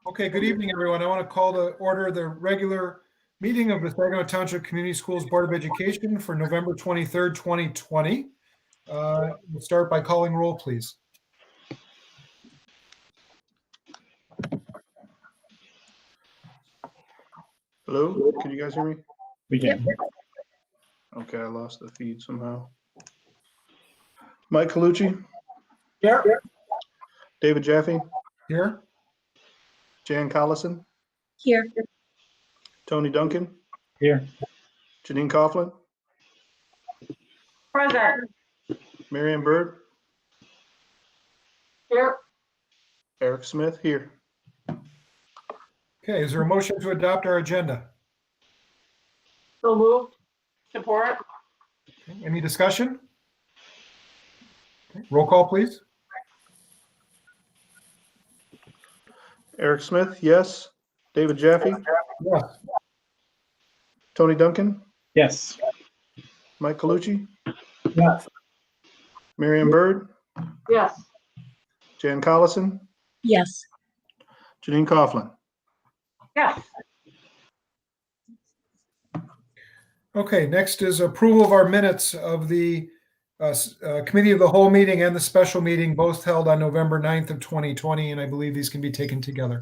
Okay, good evening, everyone. I want to call to order the regular meeting of the Saginaw Township Community Schools Board of Education for November 23rd, 2020. We'll start by calling roll, please. Hello, can you guys hear me? We can. Okay, I lost the feed somehow. Mike Colucci, Here. David Jaffe, Here? Jan Collison, Here. Tony Duncan, Here. Janine Coughlin, Present. Marianne Bird, Here. Eric Smith here. Okay, is there a motion to adopt our agenda? So moved. Support. Okay, any discussion? Okay, roll call, please. Eric Smith, yes. David Jaffe, Yes. Tony Duncan, Yes. Mike Colucci, Yes. Marianne Bird, Yes. Jan Collison, Yes. Janine Coughlin. Yes. Okay, next is approval of our minutes of the Committee of the Whole meeting and the special meeting, both held on November 9th of 2020, and I believe these can be taken together.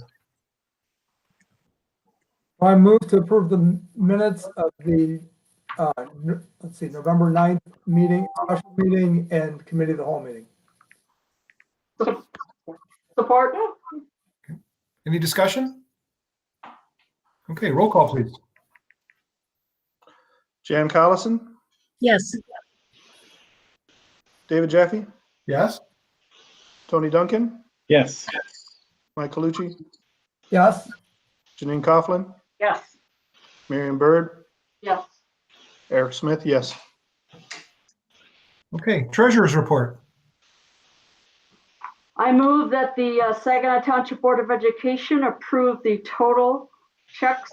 I move to approve the minutes of the, November 9th meeting, special meeting, and committee of the whole meeting. Support. Any discussion? Okay, roll call, please. Jan Collison, Yes. David Jaffe, Yes? Tony Duncan, Yes. Mike Colucci, Yes, Janine Coughlin, Yes. Marianne Bird, Yes. Eric Smith, yes. Okay, treasurer's report. I move that the Saginaw Township Board of Education approve the total checks,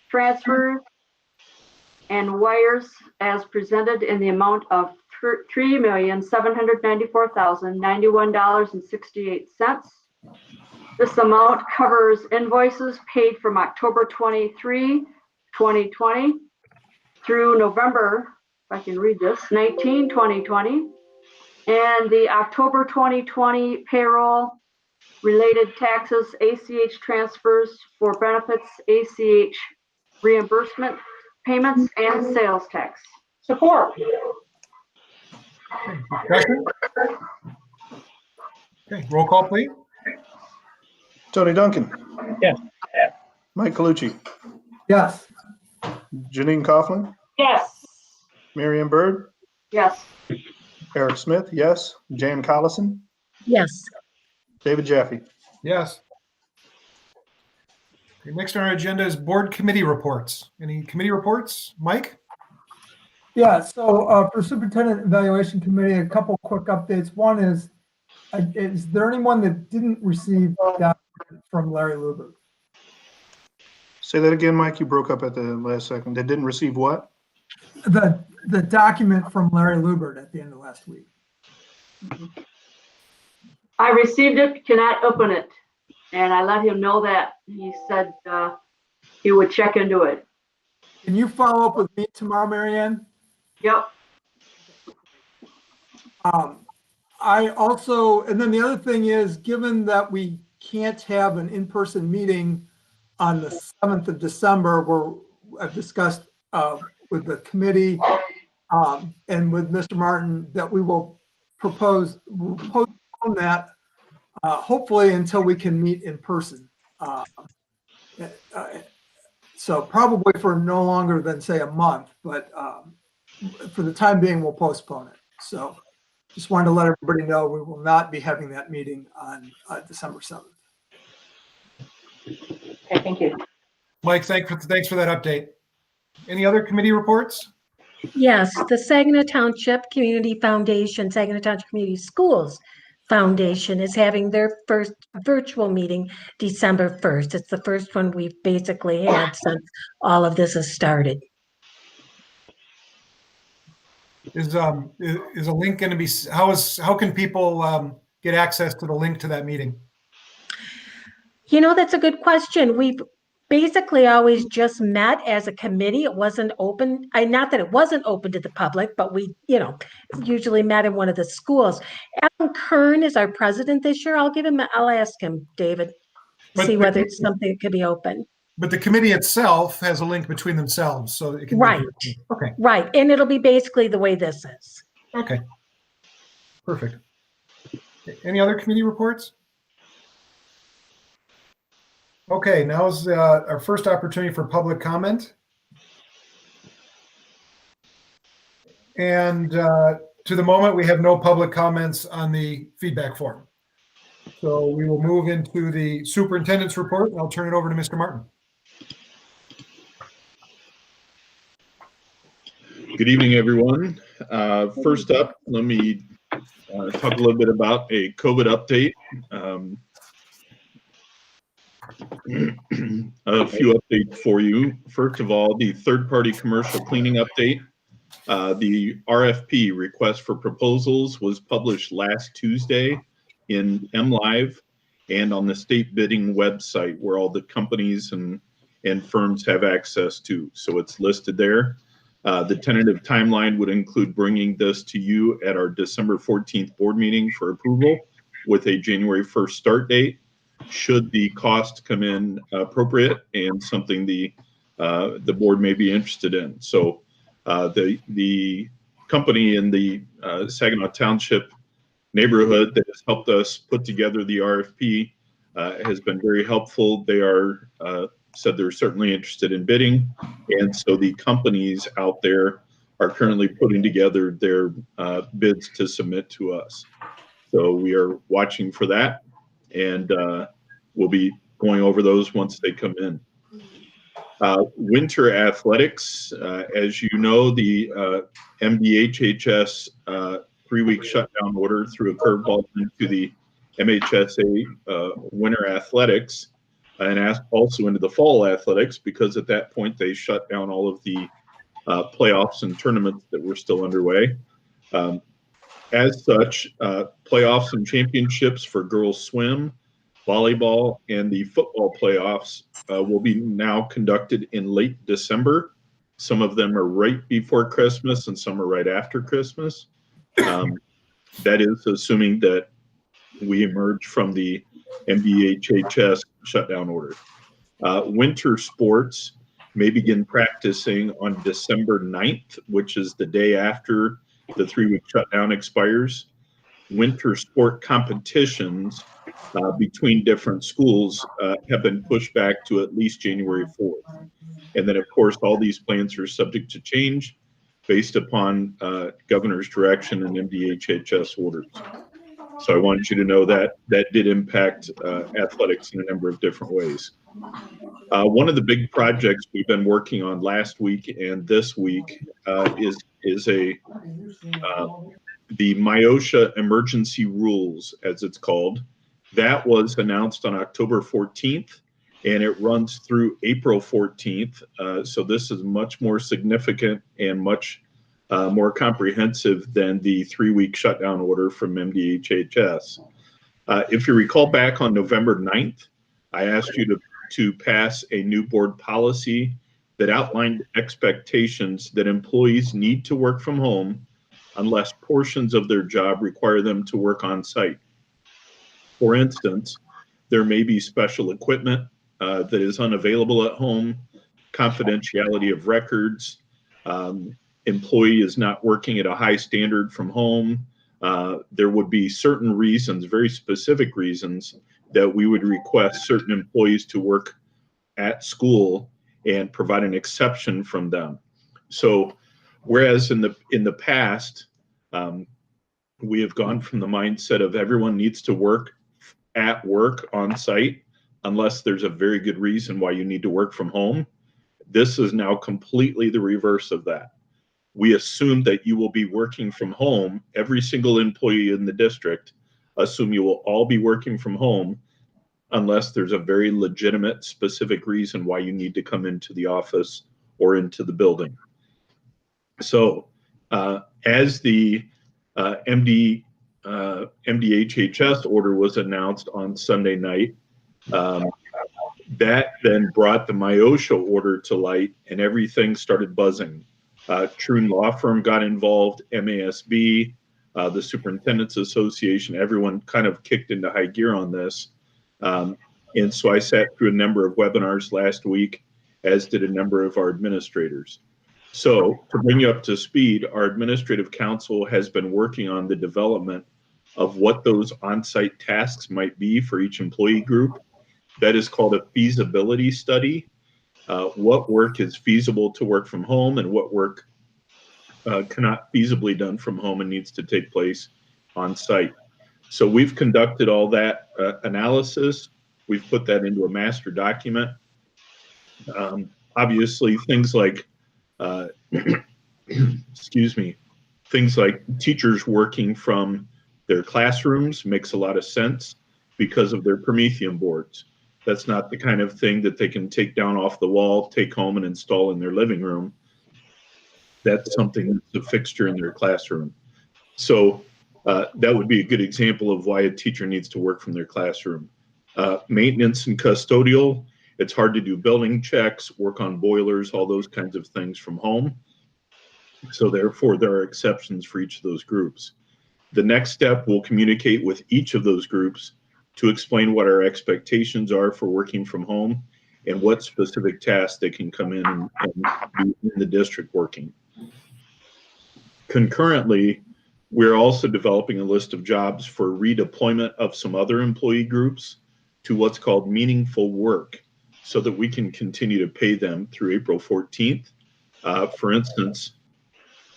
transfers, and wires as presented in the amount of $3,794,091.68. This amount covers invoices paid from October 23, 2020 through November, if I can read this, 19, 2020, and the October 2020 payroll, related taxes, ACH transfers for benefits, ACH reimbursement payments, and sales tax. Support. Discussion? Okay, roll call, please. Tony Duncan. Yes. Mike Colucci, yes, Janine Coughlin, Yes. Marianne Bird, Yes. Eric Smith, yes. Jan Collison, Yes. David Jaffe. Yes. Okay, next on our agenda is board committee reports. Any committee reports? Mike? yeah. So for Superintendent Evaluation Committee, a couple quick updates. One is there anyone that didn't receive that from Larry Luber? Say that again, Mike. You broke up at the last second. They didn't receive what? The document from Larry Lubert at the end of last week. I received it, cannot open it. And I let him know that. He said he would check into it. Can you follow up with me tomorrow, Marianne? Yep. I also, and then the other thing is, given that we can't have an in-person meeting on the 7th of December, where I've discussed with the committee and with Mr. Martin that we will postpone that hopefully until we can meet in person. So probably for no longer than, say, a month, but for the time being, we'll postpone it. So just wanted to let everybody know we will not be having that meeting on December 7th. Okay, thank you. Mike, thanks for that update. Any other committee reports? Yes, the Saginaw Township Community Foundation, Saginaw Township Community Schools Foundation is having their first virtual meeting December 1st. It's the first one we've basically had since all of this has started. Is a link going to be, how can people get access to the link to that meeting? You know, that's a good question. We've basically always just met as a committee. It wasn't open, not that it wasn't open to the public, but we, usually met in one of the schools. Alan Kern is our president this year. I'll ask him, David, But see the- whether it's something that could be open. But the committee itself has a link between themselves, so it can. Right. Okay. Right. And it'll be basically the way this is. Okay. Perfect. Any other committee reports? Okay, now is our first opportunity for public comment. And to the moment, we have no public comments on the feedback form. So we will move into the superintendent's report, and I'll turn it over to Mr. Martin. Good evening, everyone. First up, let me talk a little bit about a COVID update. A few updates for you. First of all, the third-party commercial cleaning update. The RFP, request for proposals, was published last Tuesday in MLive and on the state bidding website where all the companies and firms have access to. So it's listed there. The tentative timeline would include bringing this to you at our December 14th board meeting for approval with a January 1st start date, should the cost come in appropriate and something the board may be interested in. So the company in the Saginaw Township neighborhood that has helped us put together the RFP has been very helpful. They are said they're certainly interested in bidding, and so the companies out there are currently putting together their bids to submit to us. So we are watching for that, and we'll be going over those once they come in. Winter athletics, as you know, the MDHHS 3-week shutdown order threw a curveball into the MHSA winter athletics, and also into the fall athletics, because at that point they shut down all of the playoffs and tournaments that were still underway. As such, playoffs and championships for girls swim, volleyball, and the football playoffs will be now conducted in late December. Some of them are right before Christmas and some are right after Christmas. That is assuming that we emerge from the MDHHS shutdown order. Winter sports may begin practicing on December 9th, which is the day after the 3-week shutdown expires. Winter sport competitions between different schools have been pushed back to at least January 4th. And then, of course, all these plans are subject to change based upon governor's direction and MDHHS orders. So I wanted you to know that that did impact athletics in a number of different ways. One of the big projects we've been working on last week and this week is the MIOSHA emergency rules, as it's called. That was announced on October 14th, and it runs through April 14th. So this is much more significant and much more comprehensive than the 3-week shutdown order from MDHHS. If you recall back on November 9th, I asked you to pass a new board policy that outlined expectations that employees need to work from home unless portions of their job require them to work on site. For instance, there may be special equipment that is unavailable at home, confidentiality of records, employee is not working at a high standard from home. There would be certain reasons, very specific reasons, that we would request certain employees to work at school and provide an exception from them. So whereas in the past, we have gone from the mindset of everyone needs to work at work on site unless there's a very good reason why you need to work from home. This is now completely the reverse of that. We assume that you will be working from home, every single employee in the district, assume you will all be working from home unless there's a very legitimate, specific reason why you need to come into the office or into the building. So as the MDHHS order was announced on Sunday night, that then brought the MIOSHA order to light, and everything started buzzing. Troon Law Firm got involved, MASB, the Superintendent's Association, everyone kind of kicked into high gear on this. And so I sat through a number of webinars last week, as did a number of our administrators. So to bring you up to speed, our administrative council has been working on the development of what those on-site tasks might be for each employee group. That is called a feasibility study. What work is feasible to work from home and what work cannot feasibly done from home and needs to take place on site. So we've conducted all that analysis. We've put that into a master document. Obviously, things like, excuse me, things like teachers working from their classrooms makes a lot of sense because of their Promethean boards. That's not the kind of thing that they can take down off the wall, take home and install in their living room. That's something that's a fixture in their classroom. So that would be a good example of why a teacher needs to work from their classroom. Maintenance and custodial, it's hard to do building checks, work on boilers, all those kinds of things from home. So therefore, there are exceptions for each of those groups. The next step, we'll communicate with each of those groups to explain what our expectations are for working from home and what specific tasks they can come in and be in the district working. Concurrently, we're also developing a list of jobs for redeployment of some other employee groups to what's called meaningful work so that we can continue to pay them through April 14th. For instance,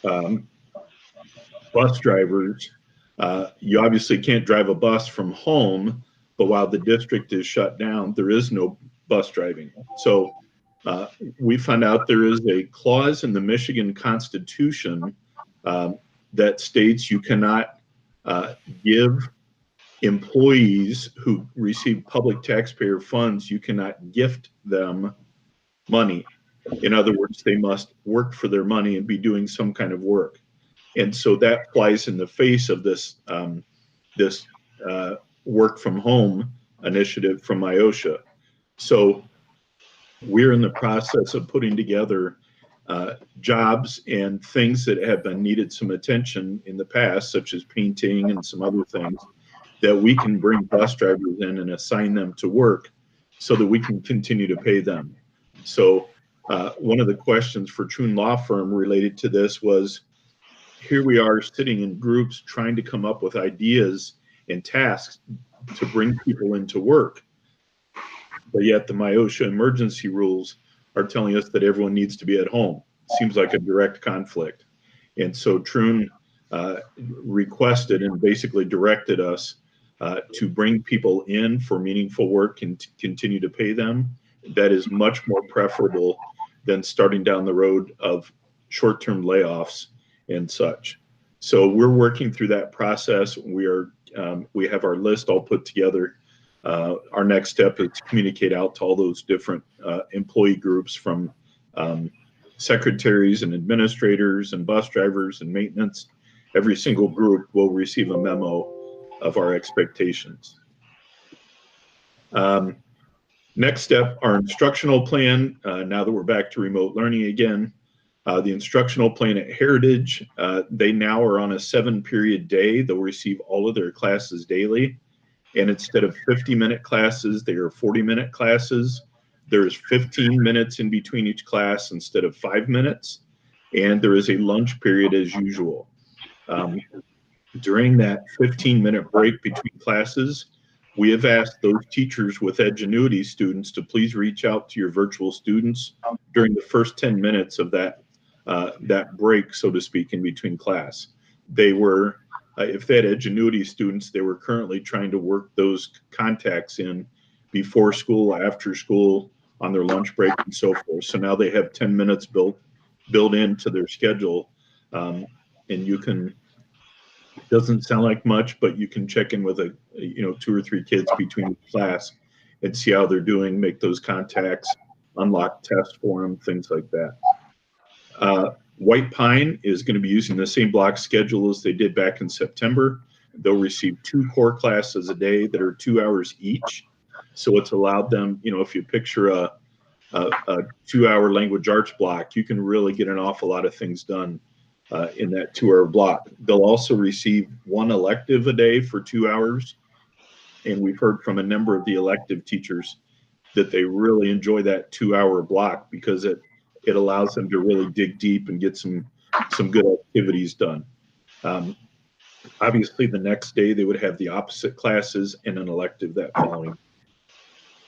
bus drivers, you obviously can't drive a bus from home, but while the district is shut down, there is no bus driving. So we found out there is a clause in the Michigan Constitution that states you cannot give employees who receive public taxpayer funds, you cannot gift them money. In other words, they must work for their money and be doing some kind of work. And so that flies in the face of this work from home initiative from MIOSHA. So we're in the process of putting together jobs and things that have been needed some attention in the past, such as painting and some other things, that we can bring bus drivers in and assign them to work so that we can continue to pay them. So one of the questions for Troon Law Firm related to this was, here we are sitting in groups trying to come up with ideas and tasks to bring people into work. But yet the MIOSHA emergency rules are telling us that everyone needs to be at home. Seems like a direct conflict. And so Troon requested and basically directed us to bring people in for meaningful work and to continue to pay them. That is much more preferable than starting down the road of short-term layoffs and such. So we're working through that process. We have our list all put together. Our next step is to communicate out to all those different employee groups, from secretaries and administrators and bus drivers and maintenance. Every single group will receive a memo of our expectations. Next step, our instructional plan. Now that we're back to remote learning again, the instructional plan at Heritage, they now are on a 7-period day. They'll receive all of their classes daily. And instead of 50-minute classes, they are 40-minute classes. There's 15 minutes in between each class instead of 5 minutes. And there is a lunch period as usual. During that 15-minute break between classes, we have asked those teachers with Edgenuity students to please reach out to your virtual students during the first 10 minutes of that break, so to speak, in between class. They were, if they had Edgenuity students, they were currently trying to work those contacts in before school, after school, on their lunch break, and so forth. So now they have 10 minutes built into their schedule, and you can Doesn't sound like much, but you can check in with 2 or 3 kids between each class and see how they're doing, make those contacts, unlock tests for them, things like that. White Pine is going to be using the same block schedule as they did back in September. They'll receive 2 core classes a day that are 2 hours each. So it's allowed them, if you picture a 2-hour language arts block, you can really get an awful lot of things done in that 2-hour block. They'll also receive 1 elective a day for 2 hours. And we've heard from a number of the elective teachers that they really enjoy that 2-hour block because it allows them to really dig deep and get some good activities done. Obviously, the next day they would have the opposite classes and an elective that following.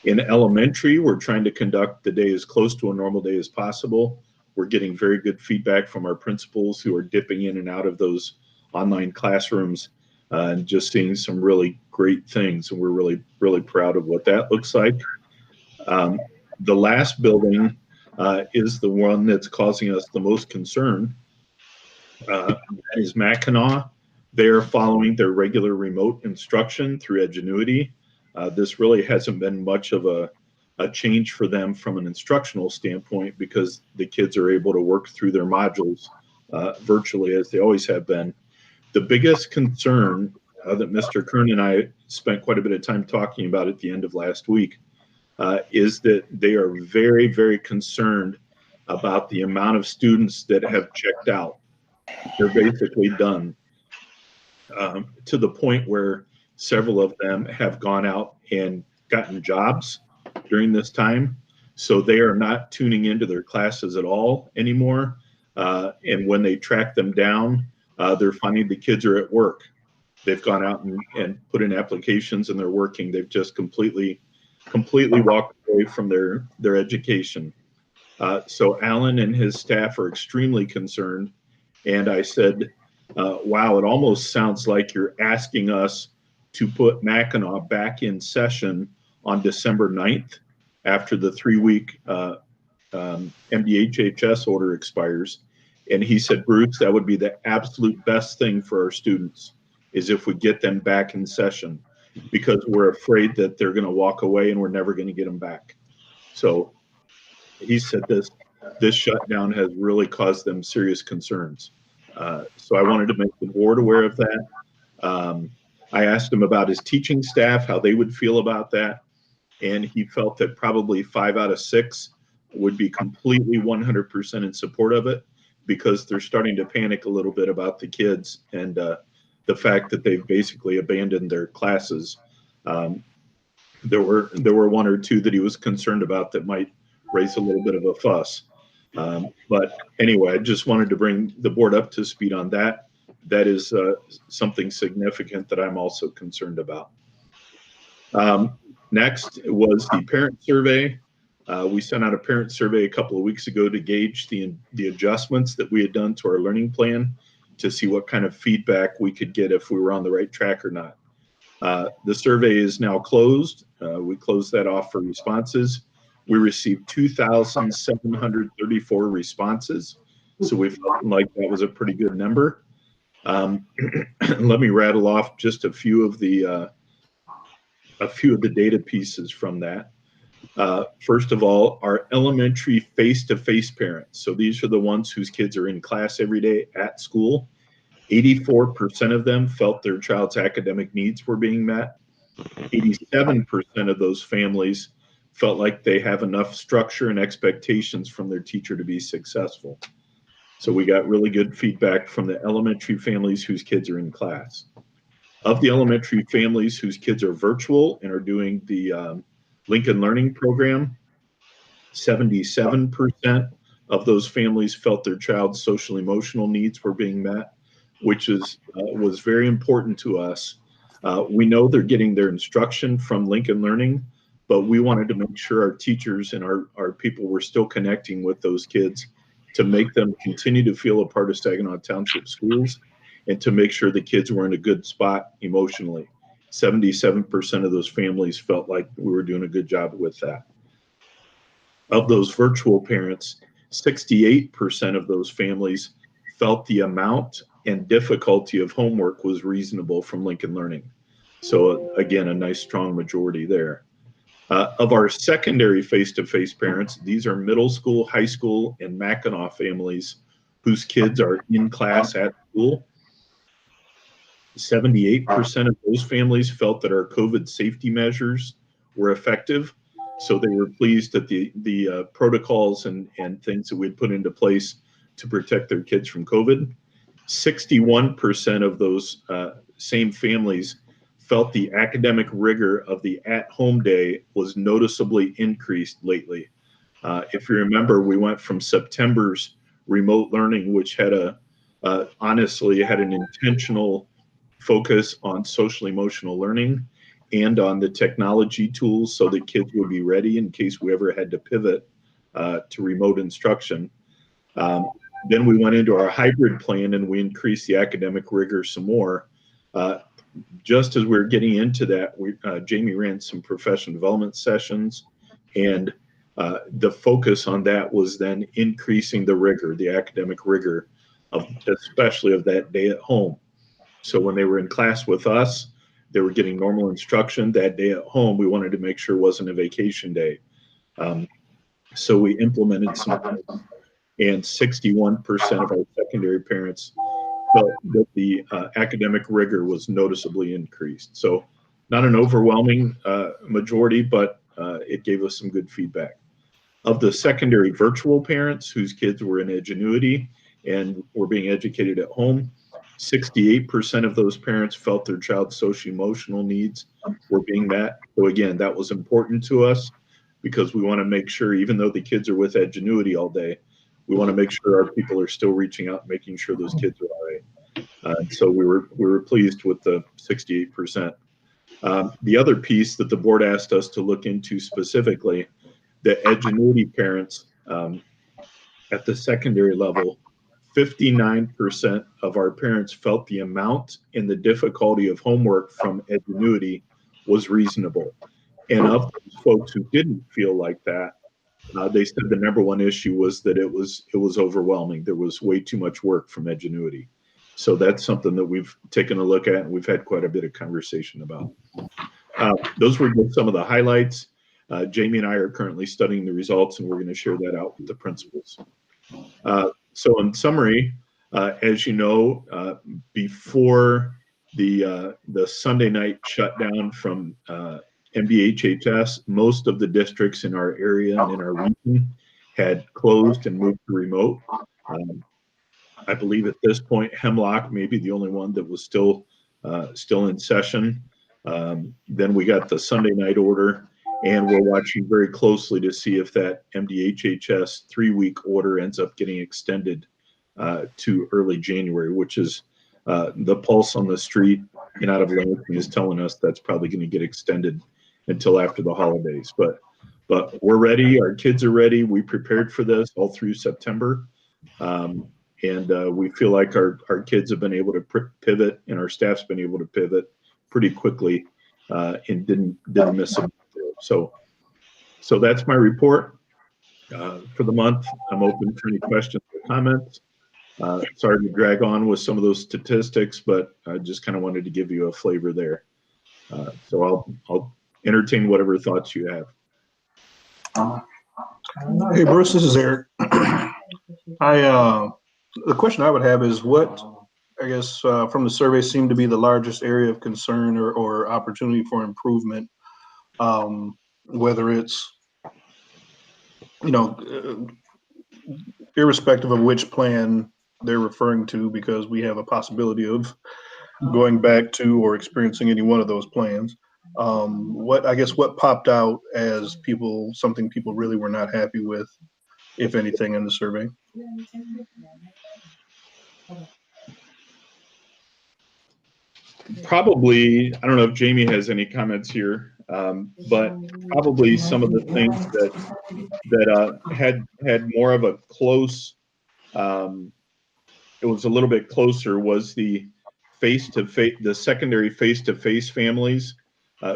In elementary, we're trying to conduct the day as close to a normal day as possible. We're getting very good feedback from our principals who are dipping in and out of those online classrooms and just seeing some really great things. And we're really, really proud of what that looks like. The last building is the one that's causing us the most concern. That is Mackinac. They're following their regular remote instruction through Edgenuity. This really hasn't been much of a change for them from an instructional standpoint because the kids are able to work through their modules virtually as they always have been. The biggest concern that Mr. Kern and I spent quite a bit of time talking about at the end of last week is that they are very, very concerned about the amount of students that have checked out. They're basically done to the point where several of them have gone out and gotten jobs during this time. So they are not tuning into their classes at all anymore. And when they track them down, they're finding the kids are at work. They've gone out and put in applications and they're working. They've just completely walked away from their education. So Alan and his staff are extremely concerned. And I said, wow, it almost sounds like you're asking us to put Mackinac back in session on December 9th after the 3-week MDHHS order expires. And he said, Bruce, that would be the absolute best thing for our students is if we get them back in session because we're afraid that they're going to walk away and we're never going to get them back. So he said this shutdown has really caused them serious concerns. So I wanted to make the board aware of that. I asked him about his teaching staff, how they would feel about that. And he felt that probably 5 out of 6 would be completely 100% in support of it because they're starting to panic a little bit about the kids and the fact that they've basically abandoned their classes. There were 1 or 2 that he was concerned about that might raise a little bit of a fuss. But anyway, I just wanted to bring the board up to speed on that. That is something significant that I'm also concerned about. Next was the parent survey. We sent out a parent survey a couple of weeks ago to gauge the adjustments that we had done to our learning plan to see what kind of feedback we could get if we were on the right track or not. The survey is now closed. We closed that off for responses. We received 2,734 responses. So we felt like that was a pretty good number. Let me rattle off just a few of the data pieces from that. First of all, our elementary face-to-face parents. So these are the ones whose kids are in class every day at school. 84% of them felt their child's academic needs were being met. 87% of those families felt like they have enough structure and expectations from their teacher to be successful. So we got really good feedback from the elementary families whose kids are in class. Of the elementary families whose kids are virtual and are doing the Lincoln Learning Program, 77% of those families felt their child's social emotional needs were being met, which was very important to us. We know they're getting their instruction from Lincoln Learning, but we wanted to make sure our teachers and our people were still connecting with those kids to make them continue to feel a part of Saginaw Township schools and to make sure the kids were in a good spot emotionally. 77% of those families felt like we were doing a good job with that. Of those virtual parents, 68% of those families felt the amount and difficulty of homework was reasonable from Lincoln Learning. So again, a nice strong majority there. Of our secondary face-to-face parents, these are middle school, high school, and Mackinac families whose kids are in class at school. 78% of those families felt that our COVID safety measures were effective. So they were pleased that the protocols and things that we had put into place to protect their kids from COVID. 61% of those same families felt the academic rigor of the at-home day was noticeably increased lately. If you remember, we went from September's remote learning, which had honestly had an intentional focus on social emotional learning and on the technology tools so that kids would be ready in case we ever had to pivot to remote instruction. Then we went into our hybrid plan and we increased the academic rigor some more. Just as we were getting into that, Jamie ran some professional development sessions, and the focus on that was then increasing the rigor, the academic rigor, especially of that day at home. So when they were in class with us, they were getting normal instruction. That day at home, we wanted to make sure it wasn't a vacation day. So we implemented some, and 61% of our secondary parents felt that the academic rigor was noticeably increased. So not an overwhelming majority, but it gave us some good feedback. Of the secondary virtual parents whose kids were in Edgenuity and were being educated at home, 68% of those parents felt their child's social-emotional needs were being met. So again, that was important to us because we want to make sure, even though the kids are with Edgenuity all day, we want to make sure our people are still reaching out and making sure those kids are all right. So we were pleased with the 68%. The other piece that the board asked us to look into specifically, the Edgenuity parents at the secondary level, 59% of our parents felt the amount and the difficulty of homework from Edgenuity was reasonable. And of those folks who didn't feel like that, they said the number one issue was that it was overwhelming. There was way too much work from Edgenuity. So that's something that we've taken a look at and we've had quite a bit of conversation about. Those were just some of the highlights. Jamie and I are currently studying the results and we're going to share that out with the principals. So in summary, as you know, before the Sunday night shutdown from MDHHS, most of the districts in our area and in our region had closed and moved to remote. I believe at this point, Hemlock may be the only one that was still in session. Then we got the Sunday night order, and we're watching very closely to see if that MDHHS 3-week order ends up getting extended to early January, which is the pulse on the street and out of Lansing is telling us that's probably going to get extended until after the holidays. But we're ready. Our kids are ready. We prepared for this all through September. And we feel like our kids have been able to pivot and our staff's been able to pivot pretty quickly and didn't miss a beat. So that's my report for the month. I'm open for any questions or comments. Sorry to drag on with some of those statistics, but I just kind of wanted to give you a flavor there. So I'll entertain whatever thoughts you have. Hey, Bruce, this is Eric. The question I would have is what, I guess, from the survey seemed to be the largest area of concern or opportunity for improvement, whether it's, irrespective of which plan they're referring to, because we have a possibility of going back to or experiencing any one of those plans. What popped out as something people really were not happy with, if anything, in the survey? Probably, I don't know if Jamie has any comments here, but probably some of the things that had more of a close, it was a little bit closer, was the face-to-face, the secondary face-to-face families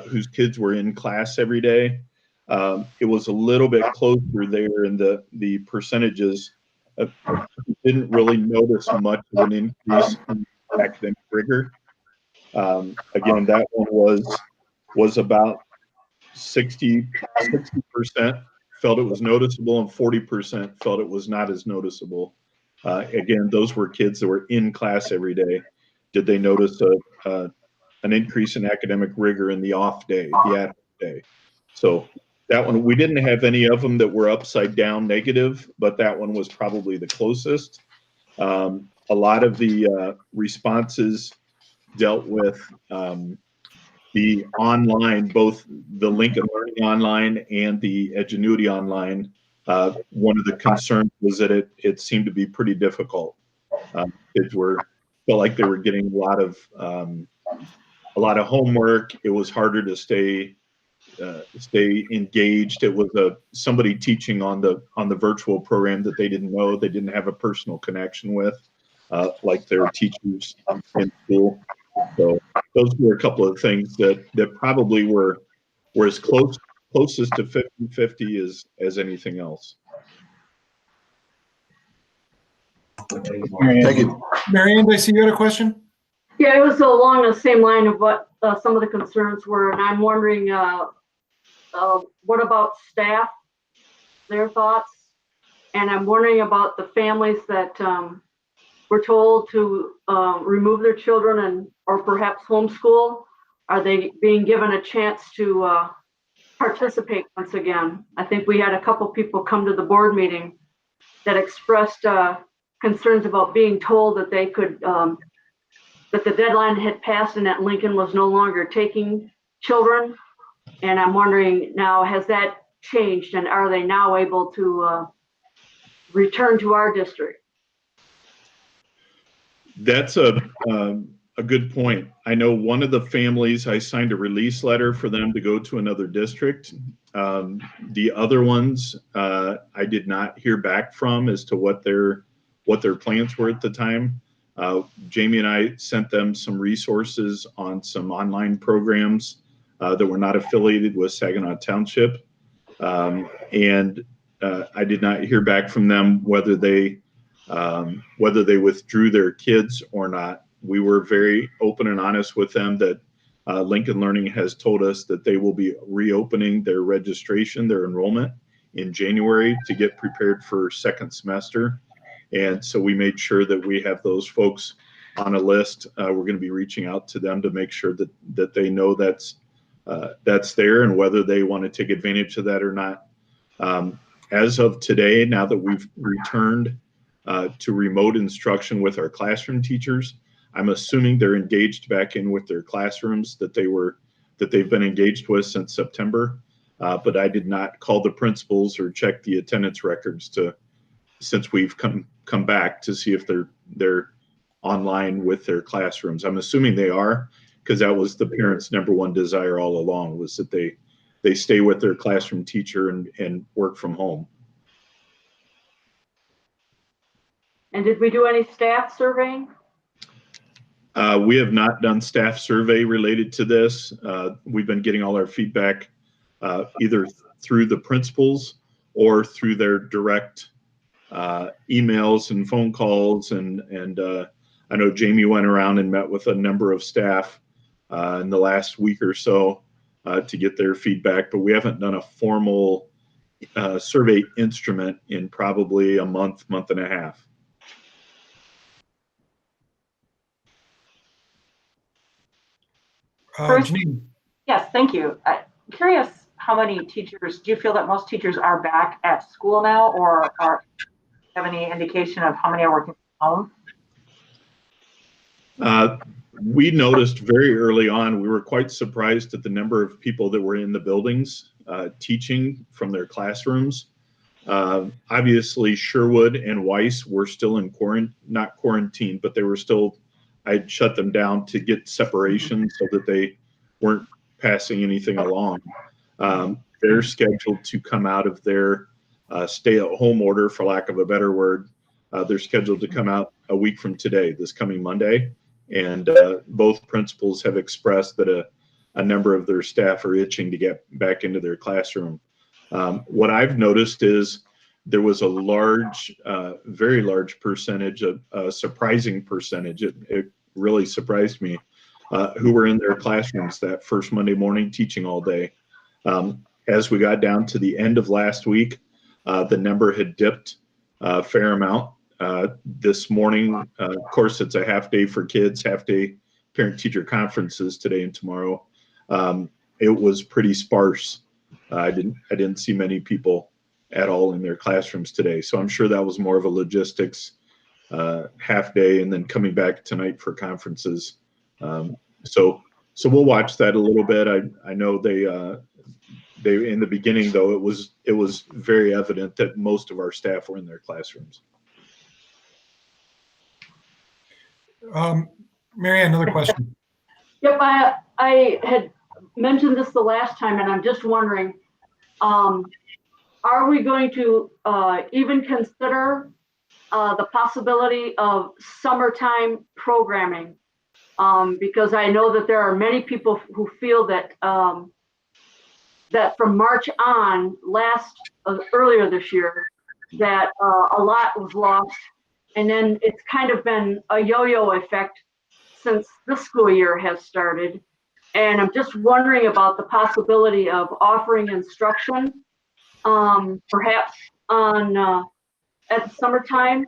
whose kids were in class every day. It was a little bit closer there in the percentages didn't really notice much of an increase in academic rigor. Again, that one was about 60% felt it was noticeable and 40% felt it was not as noticeable. Again, those were kids that were in class every day. Did they notice an increase in academic rigor in the off day, the at-home day? So that one, we didn't have any of them that were upside down negative, but that one was probably the closest. A lot of the responses dealt with the online, both the Lincoln Learning Online and the Edgenuity Online. One of the concerns was that it seemed to be pretty difficult. Kids felt like they were getting a lot of homework. It was harder to stay engaged. It was somebody teaching on the virtual program that they didn't know, they didn't have a personal connection with, like their teachers in school. So those were a couple of things that probably were as closest to 50-50 as anything else. Thank you. Marianne, I see you had a question? Yeah, it was along the same line of what some of the concerns were, and I'm wondering, what about staff, their thoughts? And I'm wondering about the families that were told to remove their children or perhaps homeschool. Are they being given a chance to participate once again? I think we had a couple people come to the board meeting that expressed concerns about being told that they could, that the deadline had passed and that Lincoln was no longer taking children. And I'm wondering now, has that changed, and are they now able to return to our district? That's a good point. I know one of the families, I signed a release letter for them to go to another district. The other ones, I did not hear back from as to what their plans were at the time. Jamie and I sent them some resources on some online programs that were not affiliated with Saginaw Township. And I did not hear back from them whether they withdrew their kids or not. We were very open and honest with them that Lincoln Learning has told us that they will be reopening their registration, their enrollment in January to get prepared for second semester. And so we made sure that we have those folks on a list. We're going to be reaching out to them to make sure that they know that's there and whether they want to take advantage of that or not. As of today, now that we've returned to remote instruction with our classroom teachers, I'm assuming they're engaged back in with their classrooms that they've been engaged with since September. But I did not call the principals or check the attendance records since we've come back to see if they're online with their classrooms. I'm assuming they are, because that was the parents' number one desire all along, was that they stay with their classroom teacher and work from home. And did we do any staff surveying? We have not done staff survey related to this. We've been getting all our feedback either through the principals or through their direct emails and phone calls. And I know Jamie went around and met with a number of staff in the last week or so to get their feedback, but we haven't done a formal survey instrument in probably a month and a half. Janine. Yes, thank you. I'm curious how many teachers, do you feel that most teachers are back at school now, or have any indication of how many are working from home? We noticed very early on, we were quite surprised at the number of people that were in the buildings teaching from their classrooms. Obviously, Sherwood and Weiss were still in not quarantined, but they were still, I'd shut them down to get separation so that they weren't passing anything along. They're scheduled to come out of their stay-at-home order, for lack of a better word. They're scheduled to come out a week from today, this coming Monday. And both principals have expressed that a number of their staff are itching to get back into their classroom. What I've noticed is there was a large, very large percentage, a surprising percentage, it really surprised me, who were in their classrooms that first Monday morning teaching all day. As we got down to the end of last week, the number had dipped a fair amount. This morning, of course, it's a half day for kids, half day parent-teacher conferences today and tomorrow. It was pretty sparse. I didn't see many people at all in their classrooms today. So I'm sure that was more of a logistics half day and then coming back tonight for conferences. So we'll watch that a little bit. I know they in the beginning though, it was very evident that most of our staff were in their classrooms. Marianne, another question. Yep, I had mentioned this the last time, and I'm just wondering, are we going to even consider the possibility of summertime programming? Because I know that there are many people who feel that that from March on, earlier this year, that a lot was lost, and then it's kind of been a yo-yo effect since this school year has started. And I'm just wondering about the possibility of offering instruction, perhaps on at the summertime,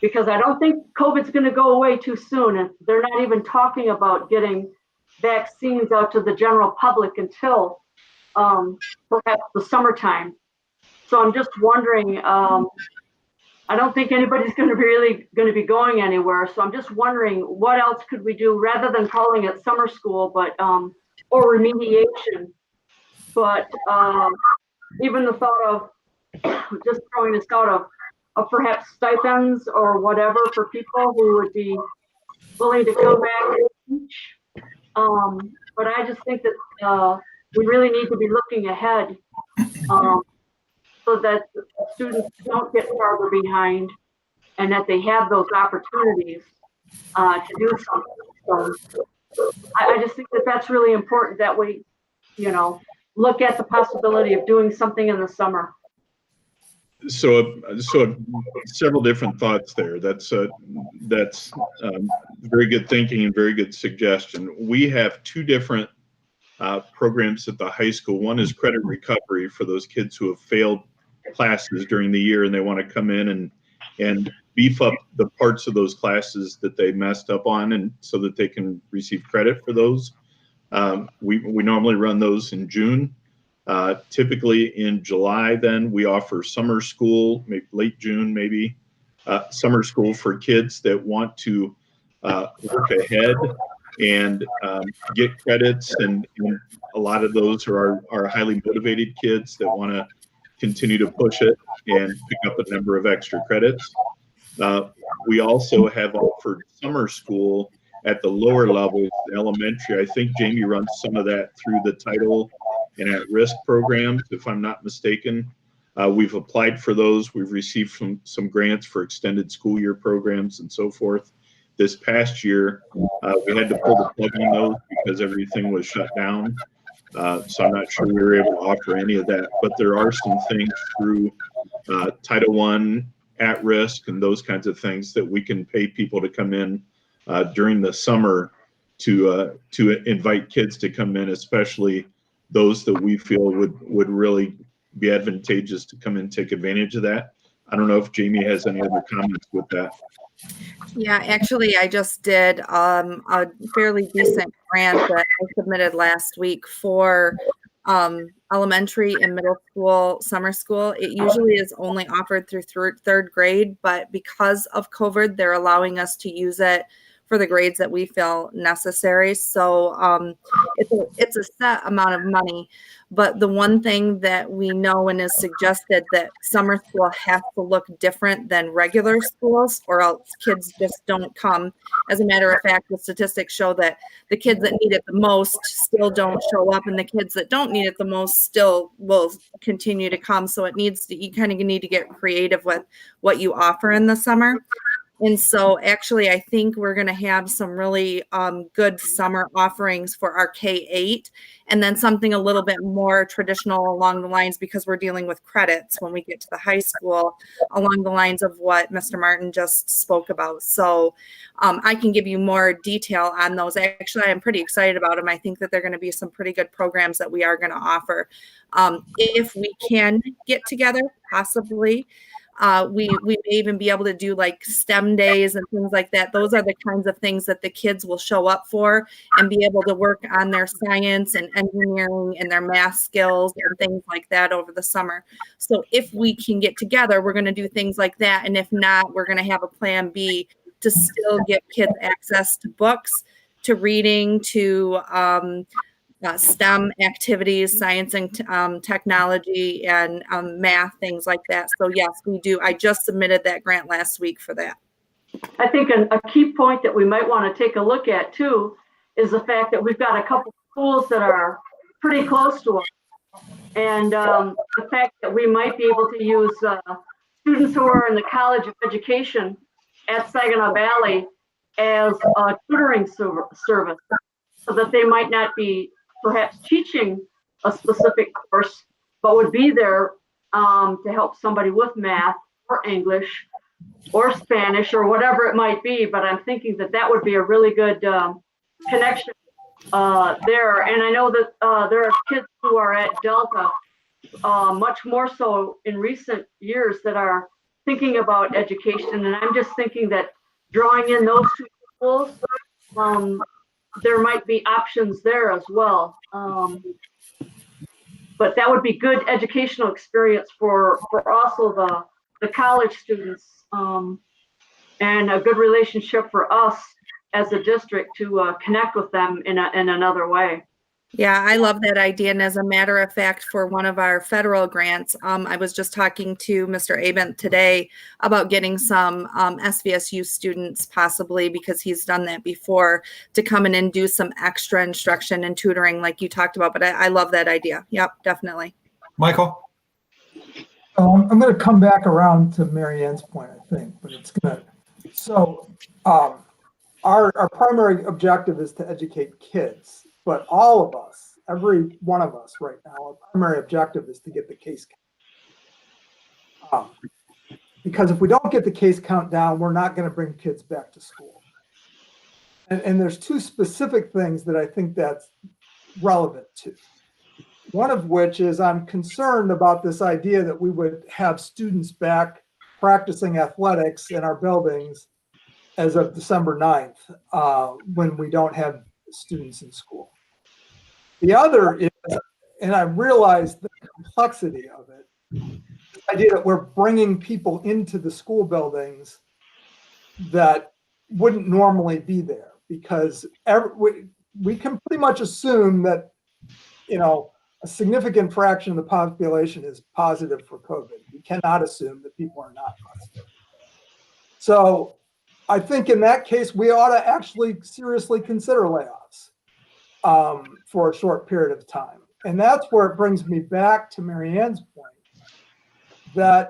because I don't think COVID's going to go away too soon, and they're not even talking about getting vaccines out to the general public until perhaps the summertime. So I'm just wondering. I don't think anybody's going to be going anywhere. So I'm just wondering what else could we do rather than calling it summer school, but or remediation. But even the thought of just throwing this out of perhaps stipends or whatever for people who would be willing to come back and teach. But I just think that we really need to be looking ahead. So that students don't get farther behind and that they have those opportunities to do something. So I just think that that's really important that we, look at the possibility of doing something in the summer. So several different thoughts there. That's very good thinking and very good suggestion. We have two different programs at the high school. One is credit recovery for those kids who have failed classes during the year and they want to come in and beef up the parts of those classes that they messed up on, and so that they can receive credit for those. We normally run those in June. Typically in July, then we offer summer school, maybe late June, maybe summer school for kids that want to work ahead and get credits, and a lot of those are highly motivated kids that want to continue to push it and pick up a number of extra credits. We also have offered summer school at the lower levels, elementary. I think Jamie runs some of that through the Title and at-risk programs, if I'm not mistaken. We've applied for those. We've received some grants for extended school year programs and so forth. This past year, we had to pull the plug on those because everything was shut down. So I'm not sure we were able to offer any of that, but there are some things through Title I, at-risk, and those kinds of things that we can pay people to come in during the summer to invite kids to come in, especially those that we feel would really be advantageous to come in and take advantage of that. I don't know if Jamie has any other comments with that. Yeah, actually, I just did a fairly decent grant that I submitted last week for elementary and middle school summer school. It usually is only offered through third grade, but because of COVID, they're allowing us to use it for the grades that we feel necessary. So it's a set amount of money. But the one thing that we know and is suggested that summer school has to look different than regular schools, or else kids just don't come. As a matter of fact, the statistics show that the kids that need it the most still don't show up, and the kids that don't need it the most still will continue to come. So you kind of need to get creative with what you offer in the summer. And so actually, I think we're going to have some really good summer offerings for our K-8, and then something a little bit more traditional along the lines, because we're dealing with credits when we get to the high school, along the lines of what Mr. Martin just spoke about. So I can give you more detail on those. Actually, I'm pretty excited about them. I think that they're going to be some pretty good programs that we are going to offer. If we can get together, possibly. We may even be able to do like STEM days and things like that. Those are the kinds of things that the kids will show up for and be able to work on their science and engineering and their math skills and things like that over the summer. So if we can get together, we're going to do things like that. And if not, we're going to have a plan B to still get kids access to books, to reading, to STEM activities, science and technology, and math, things like that. So yes, we do. I just submitted that grant last week for that. I think a key point that we might want to take a look at too is the fact that we've got a couple schools that are pretty close to us. And the fact that we might be able to use students who are in the College of Education at Saginaw Valley as a tutoring service, so that they might not be perhaps teaching a specific course, but would be there to help somebody with math or English or Spanish or whatever it might be. But I'm thinking that that would be a really good connection there. And I know that there are kids who are at Delta, much more so in recent years, that are thinking about education. And I'm just thinking that drawing in those two schools, there might be options there as well. But that would be good educational experience for also the college students, and a good relationship for us as a district to connect with them in another way. Yeah, I love that idea. And as a matter of fact, for one of our federal grants, I was just talking to Mr. Abent today about getting some SVSU students, possibly, because he's done that before, to come in and do some extra instruction and tutoring like you talked about. But I love that idea. Yep, definitely. Michael? I'm going to come back around to Mary Ann's point, I think, but it's going to, so our primary objective is to educate kids. But all of us, every one of us right now, our primary objective is to get the case count. Because if we don't get the case count down, we're not going to bring kids back to school. And there's two specific things that I think that's relevant to. One of which is I'm concerned about this idea that we would have students back practicing athletics in our buildings as of December 9th, when we don't have students in school. The other is, and I realize the complexity of it, the idea that we're bringing people into the school buildings that wouldn't normally be there, because we can pretty much assume that, you know, a significant fraction of the population is positive for COVID. We cannot assume that people are not positive. So I think in that case, we ought to actually seriously consider layoffs for a short period of time. And that's where it brings me back to Mary Ann's point, that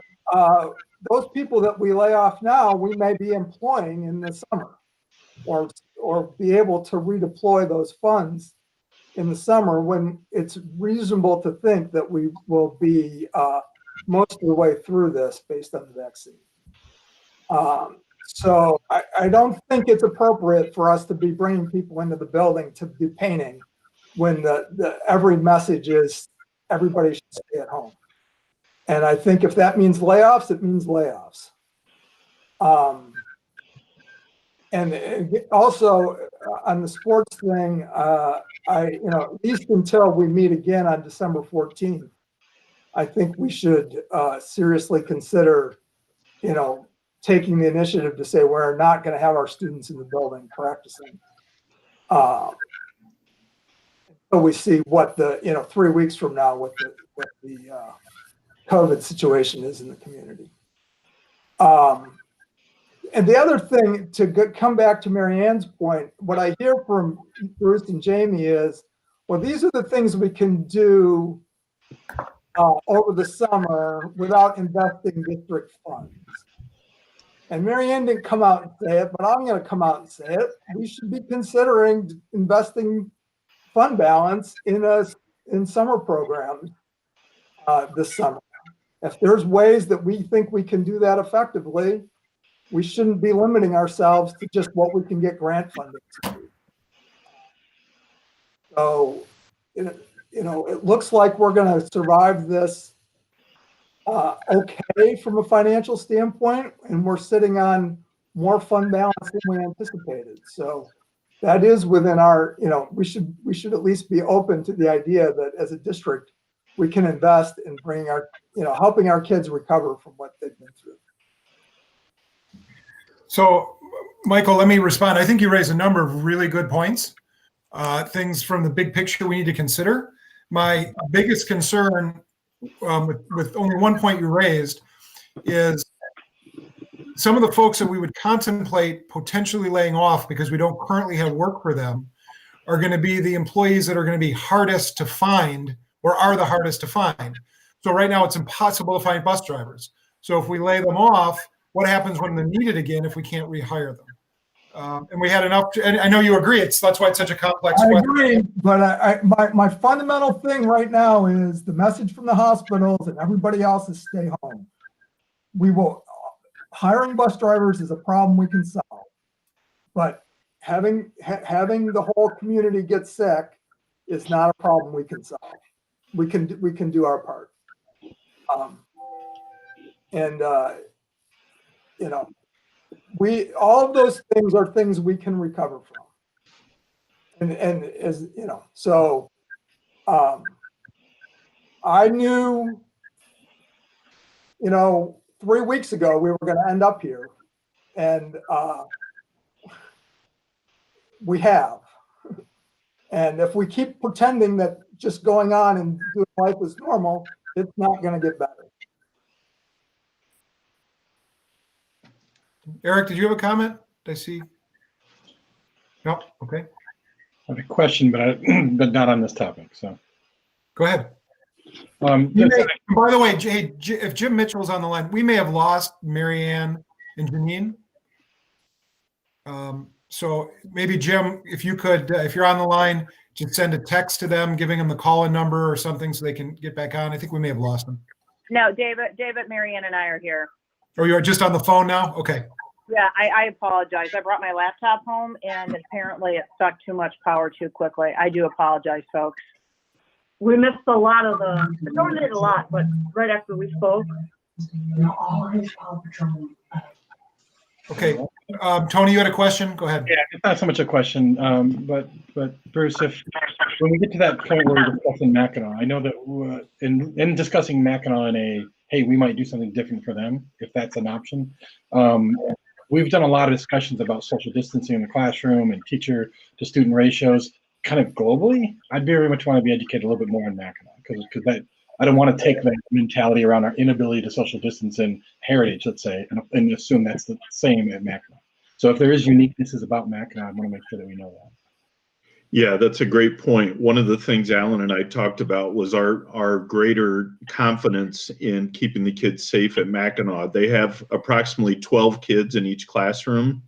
those people that we lay off now, we may be employing in the summer, or be able to redeploy those funds in the summer, when it's reasonable to think that we will be most of the way through this based on the vaccine. So I don't think it's appropriate for us to be bringing people into the building to do painting when the every message is everybody should stay at home. And I think if that means layoffs, it means layoffs. And also on the sports thing, at least until we meet again on December 14th, I think we should seriously consider, taking the initiative to say we're not going to have our students in the building practicing. So we see what the 3 weeks from now what the COVID situation is in the community. And the other thing, to come back to Mary Ann's point, what I hear from Bruce and Jamie is, well, these are the things we can do over the summer without investing district funds. and Mary Ann didn't come out and say it, but I'm going to come out and say it. We should be considering investing fund balance in summer programs this summer. If there's ways that we think we can do that effectively, we shouldn't be limiting ourselves to just what we can get grant funding to do. So, it looks like we're going to survive this okay from a financial standpoint, and we're sitting on more fund balance than we anticipated. So that is within our, we should at least be open to the idea that as a district, we can invest in bringing our, helping our kids recover from what they've been through. So, Michael, let me respond. I think you raised a number of really good points, things from the big picture we need to consider. My biggest concern with only one point you raised is some of the folks that we would contemplate potentially laying off because we don't currently have work for them are going to be the employees that are going to be hardest to find or are the hardest to find. So right now it's impossible to find bus drivers. So if we lay them off, what happens when they're needed again if we can't rehire them? And we had enough, and I know you agree, that's why it's such a complex I question. agree, but my fundamental thing right now is the message from the hospitals and everybody else is stay home. Hiring bus drivers is a problem we can solve, but having the whole community get sick is not a problem we can solve. We can do our part. All of those things are things we can recover from. And as so I knew, 3 weeks ago we were going to end up here, and we have. And if we keep pretending that just going on and doing life as normal, it's not going to get better. Eric, did you have a comment? Did I see? No. Okay. I have a question, but not on this topic. So Go ahead. By the way, if Jim Mitchell's on the line, we may have lost Mary Ann and Janine. So maybe Jim, if you could, if you're on the line, just send a text to them, giving them the call-in number or something so they can get back on. I think we may have lost them. No, David, Mary Ann, and I are here. Oh, you're just on the phone now? Okay. Yeah, I apologize. I brought my laptop home and apparently it sucked too much power too quickly. I do apologize, folks. We missed a lot of Nor did a lot, but right after we spoke. Okay. Tony, you had a question? Go ahead. Yeah, it's not so much a question, but Bruce, when we get to that point where we're discussing Mackinac, I know that in discussing Mackinac hey, we might do something different for them if that's an option. We've done a lot of discussions about social distancing in the classroom and teacher to student ratios kind of globally. I'd very much want to be educated a little bit more on Mackinac because I don't want to take that mentality around our inability to social distance in Heritage, let's say, and assume that's the same at Mackinac. So if there is uniquenesses about Mackinac, I want to make sure that we know that. Yeah, that's a great point. One of the things Alan and I talked about was our greater confidence in keeping the kids safe at Mackinac. They have approximately 12 kids in each classroom,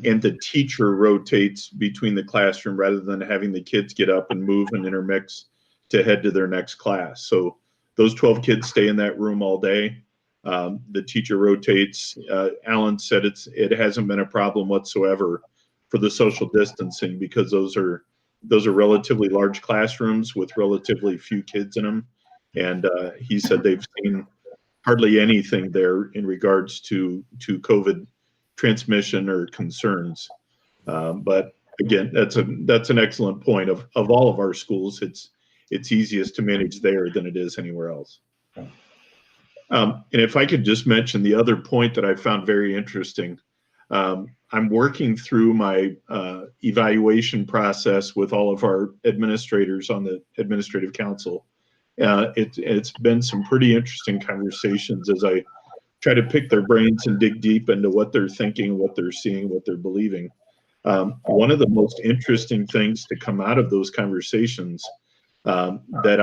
and the teacher rotates between the classroom rather than having the kids get up and move and intermix to head to their next class. So those 12 kids stay in that room all day. The teacher rotates. Alan said it hasn't been a problem whatsoever for the social distancing because those are relatively large classrooms with relatively few kids in them. And he said they've seen hardly anything there in regards to COVID transmission or concerns. But again, that's an excellent point. Of all of our schools, it's easiest to manage there than it is anywhere else. And if I could just mention the other point that I found very interesting, I'm working through my evaluation process with all of our administrators on the administrative council. It's been some pretty interesting conversations as I try to pick their brains and dig deep into what they're thinking, what they're seeing, what they're believing. One of the most interesting things to come out of those conversations that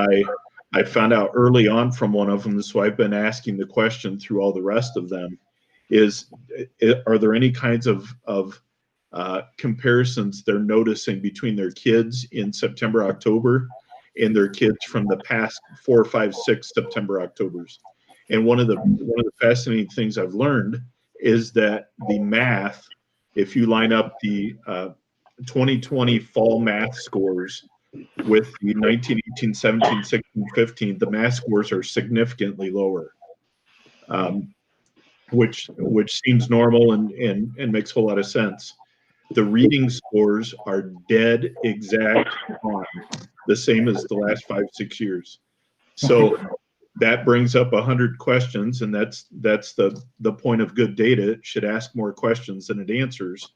I found out early on from one of them, so I've been asking the question through all the rest of them, is, are there any kinds of comparisons they're noticing between their kids in September, October, and their kids from the past 4, 5, 6 September, Octobers? And one of the fascinating things I've learned is that the math, if you line up the 2020 fall math scores with the 1918, 17, 16, 15, the math scores are significantly lower, which seems normal and makes a whole lot of sense. The reading scores are dead exact on the same as the last 5, 6 years. So that brings up 100 questions, and that's the point of good data. It should ask more questions than it answers,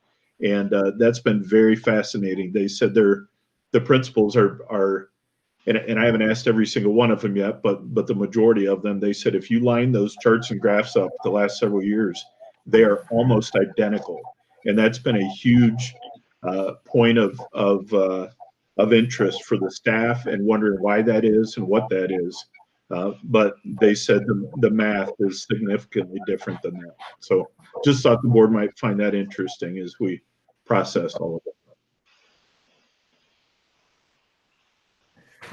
and that's been very fascinating. They said the principals are and I haven't asked every single one of them yet, but the majority of them, they said if you line those charts and graphs up the last several years, they are almost identical, and that's been a huge point of interest for the staff and wondering why that is and what that is. But they said the math is significantly different than that. So just thought the board might find that interesting as we process all of it.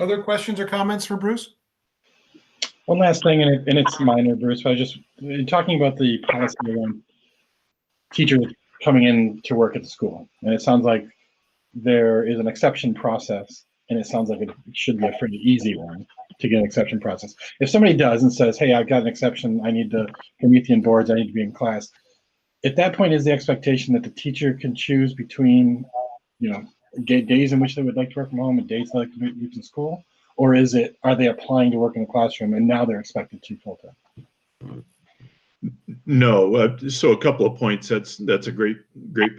Other questions or comments for Bruce? One last thing, and it's minor, Bruce, but I just talking about the policy around teachers coming in to work at the school. And it sounds like there is an exception process, and it sounds like it should be a pretty easy one to get an exception process. If somebody does and says, hey, I've got an exception, I need the Promethean boards, I need to be in class. At that point, is the expectation that the teacher can choose between, days in which they would like to work from home and days they like to be in school? Or are they applying to work in the classroom and now they're expected to full-time? No. So a couple of points. That's a great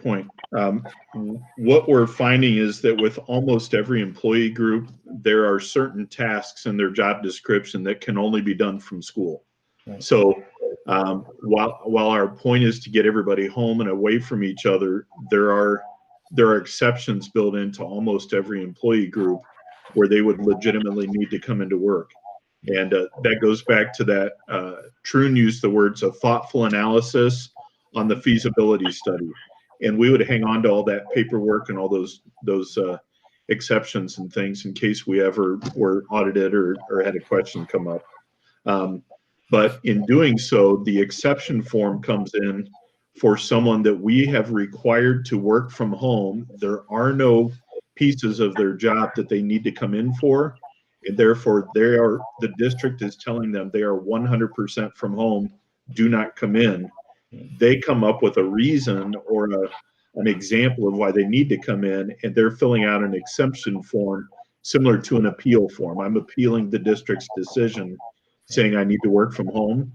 point. What we're finding is that with almost every employee group, there are certain tasks in their job description that can only be done from school. Right. So while our point is to get everybody home and away from each other, there are exceptions built into almost every employee group where they would legitimately need to come into work. And that goes back to that, Troon used the words of thoughtful analysis on the feasibility study. And we would hang on to all that paperwork and all those exceptions and things in case we ever were audited or had a question come up. But in doing so, the exception form comes in for someone that we have required to work from home. There are no pieces of their job that they need to come in for. And therefore, the district is telling them they are 100% from home, do not come in. They come up with a reason or an example of why they need to come in, and they're filling out an exemption form similar to an appeal form. I'm appealing the district's decision saying I need to work from home.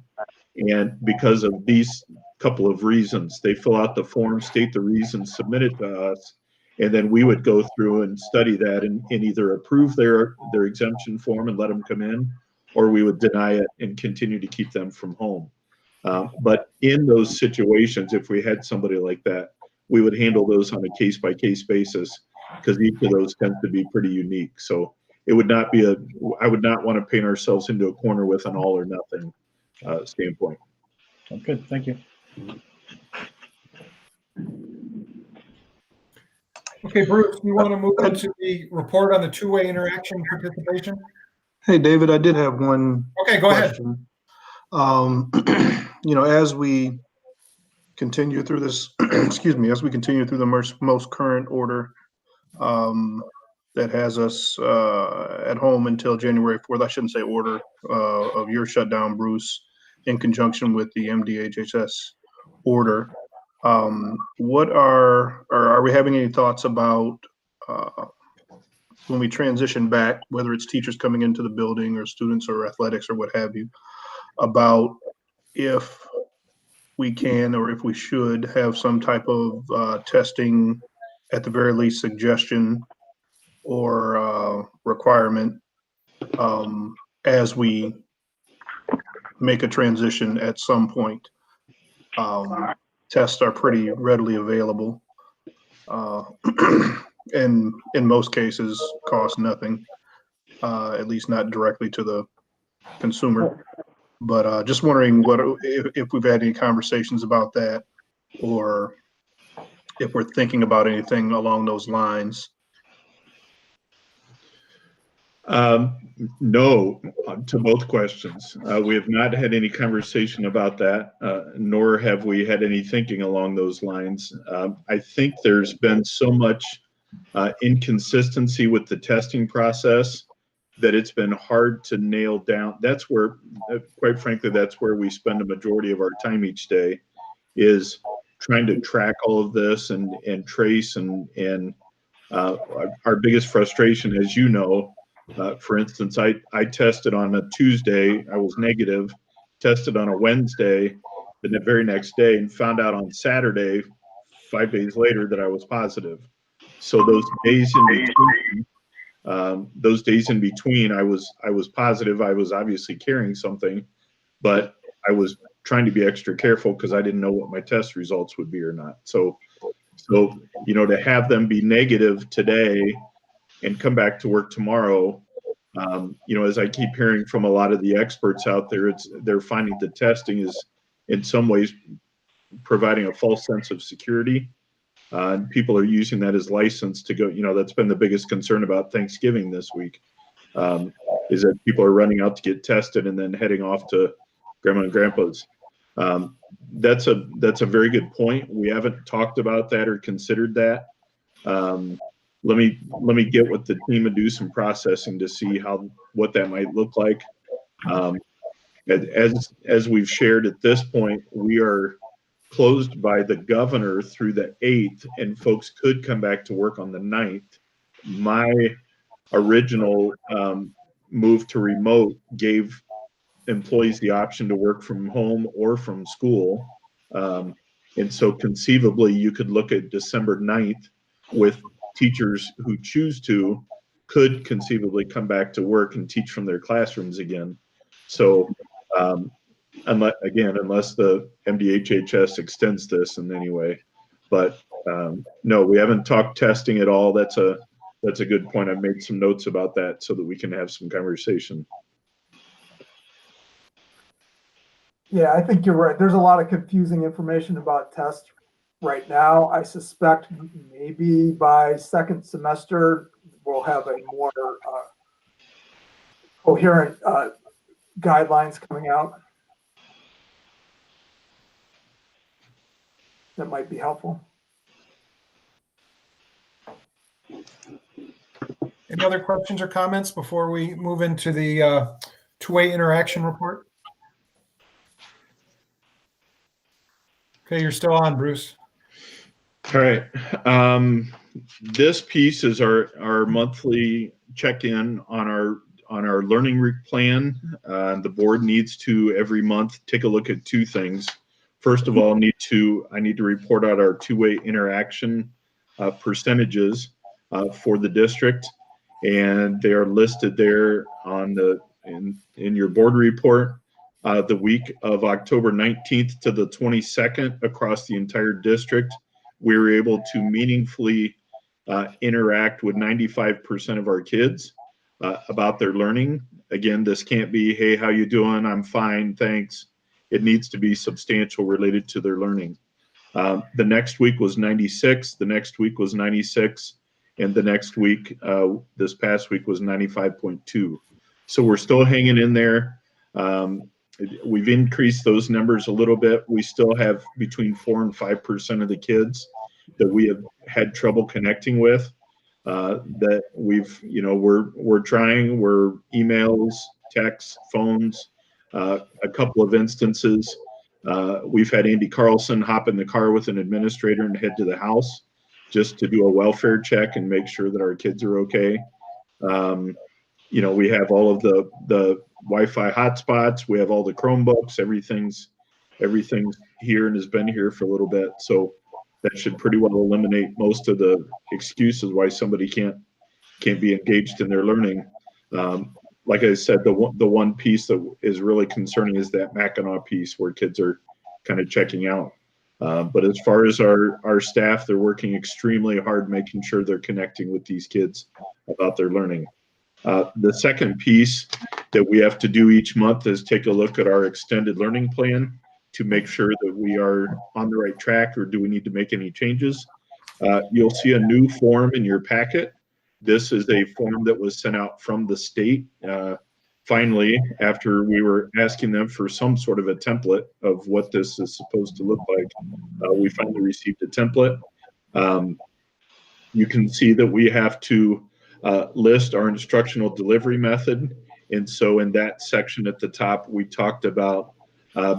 And because of these couple of reasons, they fill out the form, state the reasons, submit it to us, and then we would go through and study that and either approve their exemption form and let them come in, or we would deny it and continue to keep them from home. But in those situations, if we had somebody like that, we would handle those on a case-by-case basis because each of those tends to be pretty unique. So it would not be I would not want to paint ourselves into a corner with an all or nothing standpoint. Good, thank you. Okay, Bruce, you want to move into the report on the two-way interaction participation? Hey, David, I did have one. Okay, go question. As we continue through this, as we continue through the most current order that has us at home until January 4th, I shouldn't say order of your shutdown, Bruce, in conjunction with the MDHHS order. Are we having any thoughts about when we transition back, whether it's teachers coming into the building or students or athletics or what have you, about if we can or if we should have some type of testing, at the very least suggestion or requirement as we make a transition at some point. Tests are pretty readily available and in most cases cost nothing, at least not directly to the consumer. But just wondering if we've had any conversations about that, or if we're thinking about anything along those lines. No, to both questions. We have not had any conversation about that, nor have we had any thinking along those lines. I think there's been so much inconsistency with the testing process that it's been hard to nail down. That's where, quite frankly, that's where we spend a majority of our time each day, is trying to track all of this and trace and our biggest frustration, as you know, for instance, I tested on a Tuesday, I was negative, tested on a Wednesday, the very next day, and found out on Saturday, 5 days later, that I was positive. So those days in between, I was positive. I was obviously carrying something, but I was trying to be extra careful because I didn't know what my test results would be or not. So to have them be negative today and come back to work tomorrow, as I keep hearing from a lot of the experts out there, they're finding the testing is in some ways providing a false sense of security. And people are using that as license to go, that's been the biggest concern about Thanksgiving this week, is that people are running out to get tested and then heading off to grandma and grandpa's. That's a very good point. We haven't talked about that or considered that. Let me get with the team and do some processing to see what that might look like. As we've shared at this point, we are closed by the governor through the 8th, and folks could come back to work on the 9th. My original move to remote gave employees the option to work from home or from school. And so conceivably, you could look at December 9th with teachers who choose to could conceivably come back to work and teach from their classrooms again. So unless the MDHHS extends this in any way. But no, we haven't talked testing at all. That's a good point. I've made some notes about that so that we can have some conversation. Yeah, I think you're right. There's a lot of confusing information about tests right now. I suspect maybe by second semester, we'll have a more coherent guidelines coming out that might be helpful. Any other questions or comments before we move into the two-way interaction report? Okay, you're still on, Bruce. All right. This piece is our monthly check-in on our learning plan. The board needs to every month take a look at two things. First of all, I need to report out our two-way interaction percentages for the district, and they are listed there in your board report. The week of October 19th to the 22nd across the entire district, we were able to meaningfully interact with 95% of our kids about their learning. Again, this can't be, hey, how you doing? I'm fine, thanks. It needs to be substantial related to their learning. The next week was 96, the next week was 96, and the next week, this past week, was 95.2. So we're still hanging in there. We've increased those numbers a little bit. We still have between 4 and 5% of the kids that we have had trouble connecting with. That we're trying. We're emails, texts, phones. A couple of instances, we've had Andy Carlson hop in the car with an administrator and head to the house just to do a welfare check and make sure that our kids are okay. We have all of the Wi-Fi hotspots. We have all the Chromebooks. Everything's here and has been here for a little bit. So that should pretty well eliminate most of the excuses why somebody can't be engaged in their learning. Like I said, the one piece that is really concerning is that Mackinac piece where kids are kind of checking out. But as far as our staff, they're working extremely hard making sure they're connecting with these kids about their learning. The second piece that we have to do each month is take a look at our extended learning plan to make sure that we are on the right track, or do we need to make any changes. You'll see a new form in your packet. This is a form that was sent out from the state. Finally, after we were asking them for some sort of a template of what this is supposed to look like, we finally received a template. You can see that we have to list our instructional delivery method. And so in that section at the top, we talked about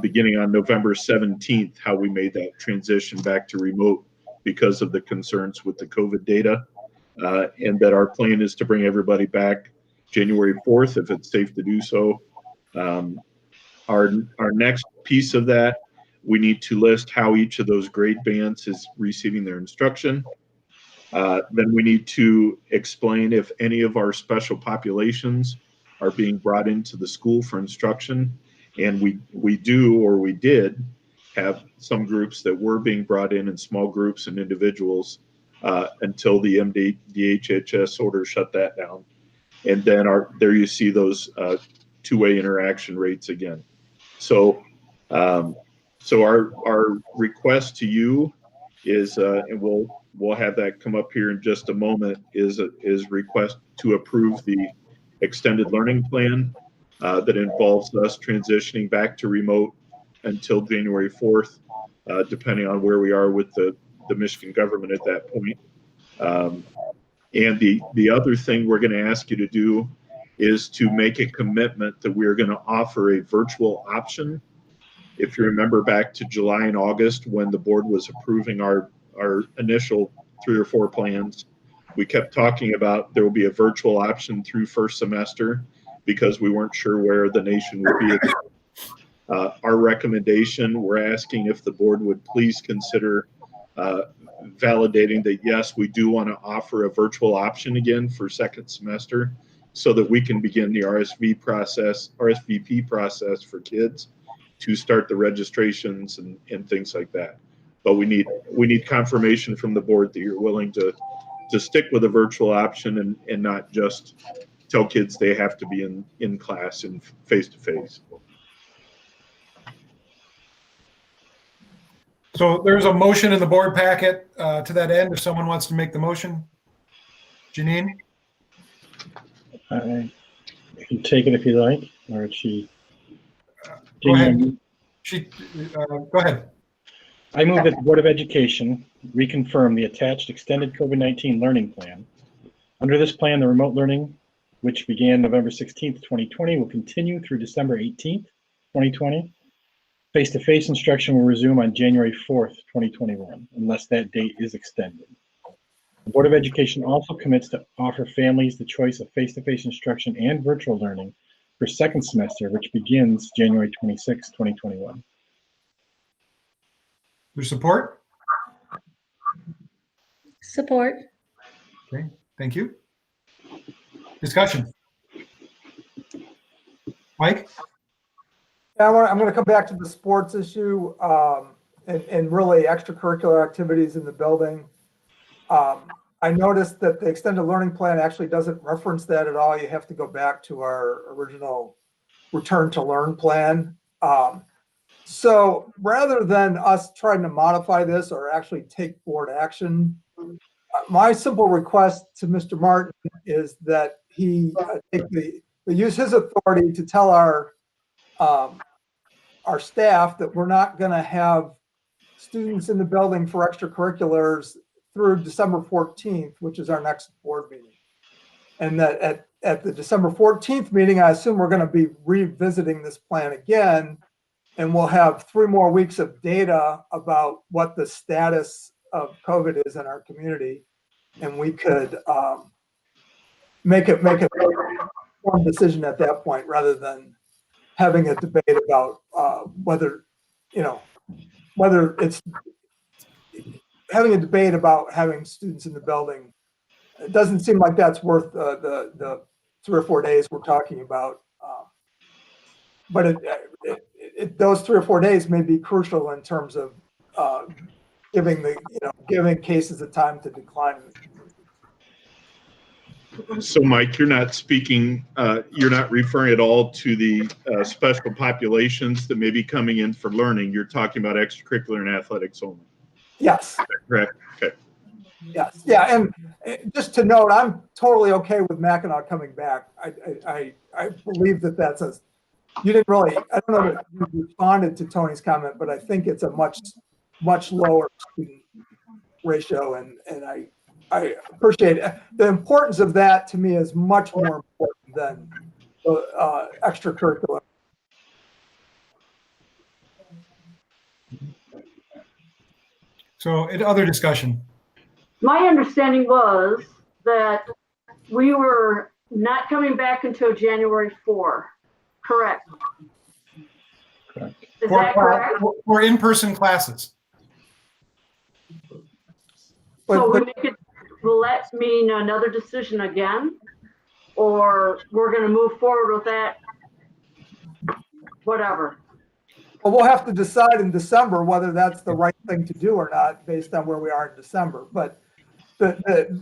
beginning on November 17th, how we made that transition back to remote because of the concerns with the COVID data. And that our plan is to bring everybody back January 4th, if it's safe to do so. Our next piece of that, we need to list how each of those grade bands is receiving their instruction. Then we need to explain if any of our special populations are being brought into the school for instruction. And we did have some groups that were being brought in small groups and individuals until the MDHHS order shut that down. And then there you see those two-way interaction rates again. So our request to you is, and we'll have that come up here in just a moment, is request to approve the extended learning plan that involves us transitioning back to remote until January 4th, depending on where we are with the Michigan government at that point. And the other thing we're going to ask you to do is to make a commitment that we're going to offer a virtual option. If you remember back to July and August when the board was approving our initial 3 or 4 plans, we kept talking about there will be a virtual option through first semester because we weren't sure where the nation would be. Our recommendation, we're asking if the board would please consider validating that, yes, we do want to offer a virtual option again for second semester so that we can begin the RSVP process for kids to start the registrations and things like that. But we need confirmation from the board that you're willing to stick with a virtual option and not just tell kids they have to be in class and face-to-face. So there's a motion in the board packet to that end, if someone wants to make the motion. Janine? I can take it if you like, or if she. Go ahead. Go ahead. I move that the Board of Education reconfirm the attached extended COVID-19 learning plan. Under this plan, the remote learning, which began November 16th, 2020, will continue through December 18th, 2020. Face-to-face instruction will resume on January 4th, 2021, unless that date is extended. The Board of Education also commits to offer families the choice of face-to-face instruction and virtual learning for second semester, which begins January 26, 2021. Your support? Support. Okay, thank you. Discussion. Mike? I'm going to come back to the sports issue and really extracurricular activities in the building. I noticed that the extended learning plan actually doesn't reference that at all. You have to go back to our original return to learn plan. So rather than us trying to modify this or actually take board action, my simple request to Mr. Martin is that he use his authority to tell our staff that we're not going to have students in the building for extracurriculars through December 14th, which is our next board meeting. And that at the December 14th meeting, I assume we're going to be revisiting this plan again, and we'll have 3 more weeks of data about what the status of COVID is in our community. And we could make a informed decision at that point rather than having a debate about whether it's having a debate about having students in the building. It doesn't seem like that's worth the 3 or 4 days we're talking about. But those 3 or 4 days may be crucial in terms of giving cases a time to decline. So Mike, you're not speaking, you're not referring at all to the special populations that may be coming in for learning. You're talking about extracurricular and athletics only. Yes, Correct? Okay. yes, yeah, and just to note, I'm totally okay with Mackinac coming back. I believe that that's a, you didn't really, I don't know that you responded to Tony's comment, but I think it's a much lower student ratio, and I appreciate it. The importance of that to me is much more important than extracurricular. So, other discussion. My understanding was that we were not coming back until January 4. Correct? Is that correct? For in-person classes. So we make it, will that mean another decision again? Or we're gonna move forward with that? Whatever. Well, we'll have to decide in December whether that's the right thing to do or not, based on where we are in December. But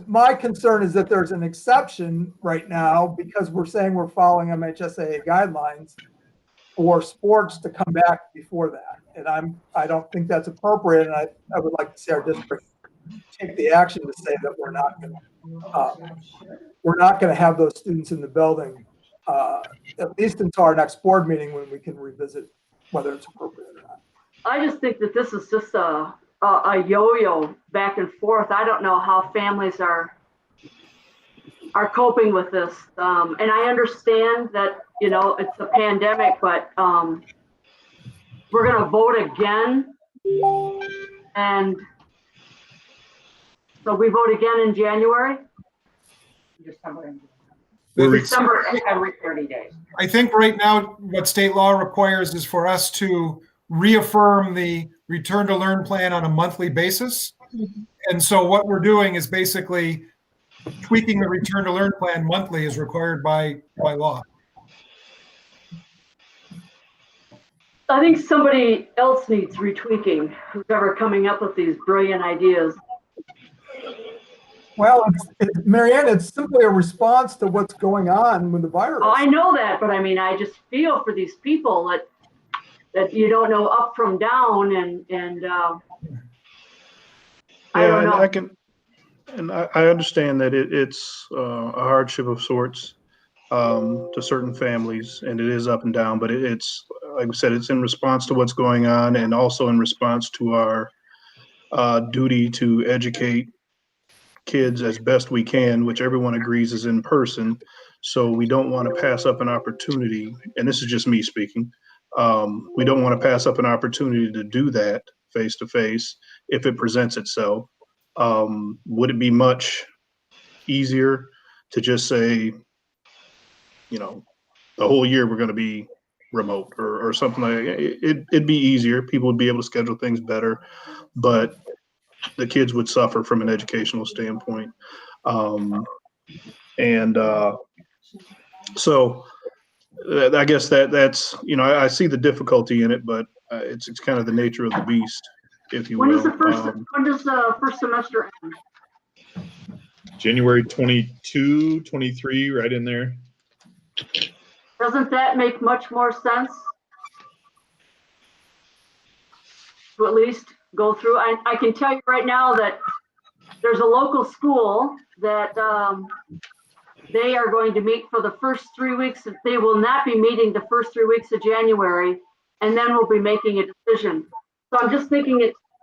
my concern is that there's an exception right now because we're saying we're following MHSAA guidelines for sports to come back before that. And I don't think that's appropriate. And I would like to see our district take the action to say that we're not going to have those students in the building, at least until our next board meeting when we can revisit whether it's appropriate or not. I just think that this is just a yo-yo back and forth. I don't know how families are coping with this. And I understand that, it's a pandemic, but we're going to vote again. And so we vote again in January? December every 30 days. I think right now what state law requires is for us to reaffirm the return to learn plan on a monthly basis. And so what we're doing is basically tweaking the return to learn plan monthly as required by law. I think somebody else needs retweaking, who's ever coming up with these brilliant ideas. Well, Marianne, it's simply a response to what's going on with the virus. Oh, I know that, but I mean, I just feel for these people that you don't know up from down, and I don't know. I understand that it's a hardship of sorts to certain families, and it is up and down. But it's like I said, it's in response to what's going on, and also in response to our duty to educate kids as best we can, which everyone agrees is in person. So we don't want to pass up an opportunity, and this is just me speaking. We don't want to pass up an opportunity to do that face to face if it presents itself. Would it be much easier to just say, the whole year we're going to be remote or something like that? It'd be easier. People would be able to schedule things better, but the kids would suffer from an educational standpoint. So I guess that's, I see the difficulty in it, but it's kind of the nature of the beast, if you will. When does the first semester end? January 22, 23, right in there. Doesn't that make much more sense? To at least go through. I can tell you right now that there's a local school that they are going to meet for the first 3 weeks. They will not be meeting the first 3 weeks of January, and then we'll be making a decision. So I'm just thinking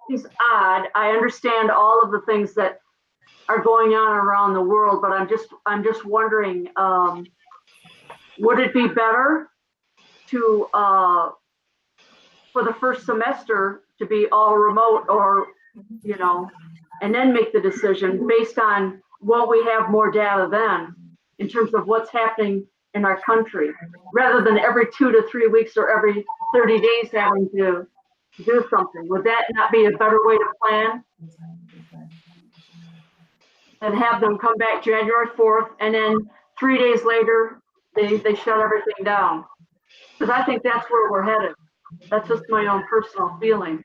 it's odd. I understand all of the things that are going on around the world, but I'm just wondering, would it be better to for the first semester to be all remote, or and then make the decision based on what we have more data then in terms of what's happening in our country, rather than every 2 to 3 weeks or every 30 days having to do something? Would that not be a better way to plan? And have them come back January 4th, and then 3 days later, they shut everything down? Because I think that's where we're headed. That's just my own personal feeling.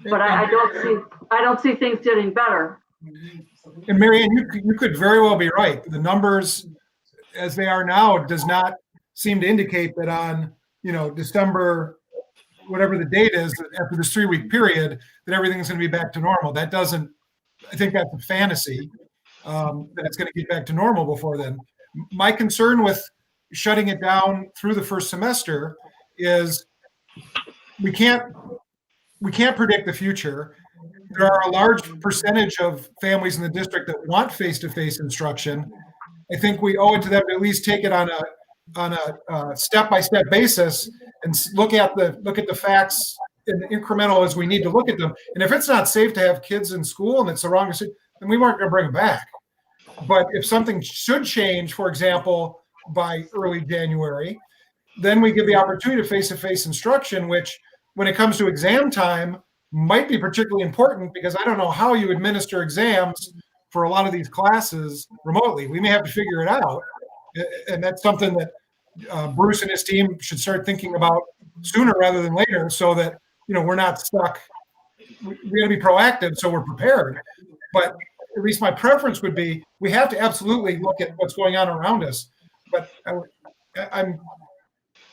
But I don't see things getting better. And Marianne, you could very well be right. The numbers as they are now does not seem to indicate that on, December, whatever the date is, after this 3-week period, that everything's going to be back to normal. That doesn't, I think that's a fantasy, that it's going to get back to normal before then. My concern with shutting it down through the first semester is we can't predict the future. There are a large percentage of families in the district that want face-to-face instruction. I think we owe it to them to at least take it on a step-by-step basis and look at the facts in incremental as we need to look at them. And if it's not safe to have kids in school and it's the wrong decision, then we weren't going to bring them back. But if something should change, for example, by early January, then we give the opportunity to face-to-face instruction, which when it comes to exam time might be particularly important, because I don't know how you administer exams for a lot of these classes remotely. We may have to figure it out. And that's something that Bruce and his team should start thinking about sooner rather than later, so that, we're not stuck. We got to be proactive so we're prepared. But at least my preference would be, we have to absolutely look at what's going on around us. But I'm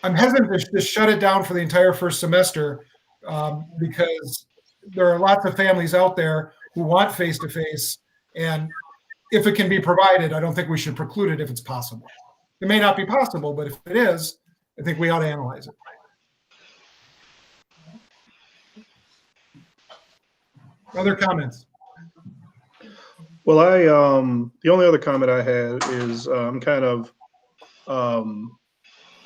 hesitant to just shut it down for the entire first semester, because there are lots of families out there who want face-to-face, and if it can be provided, I don't think we should preclude it if it's possible. It may not be possible, but if it is, I think we ought to analyze it. Other comments? Well, the only other comment I had is kind of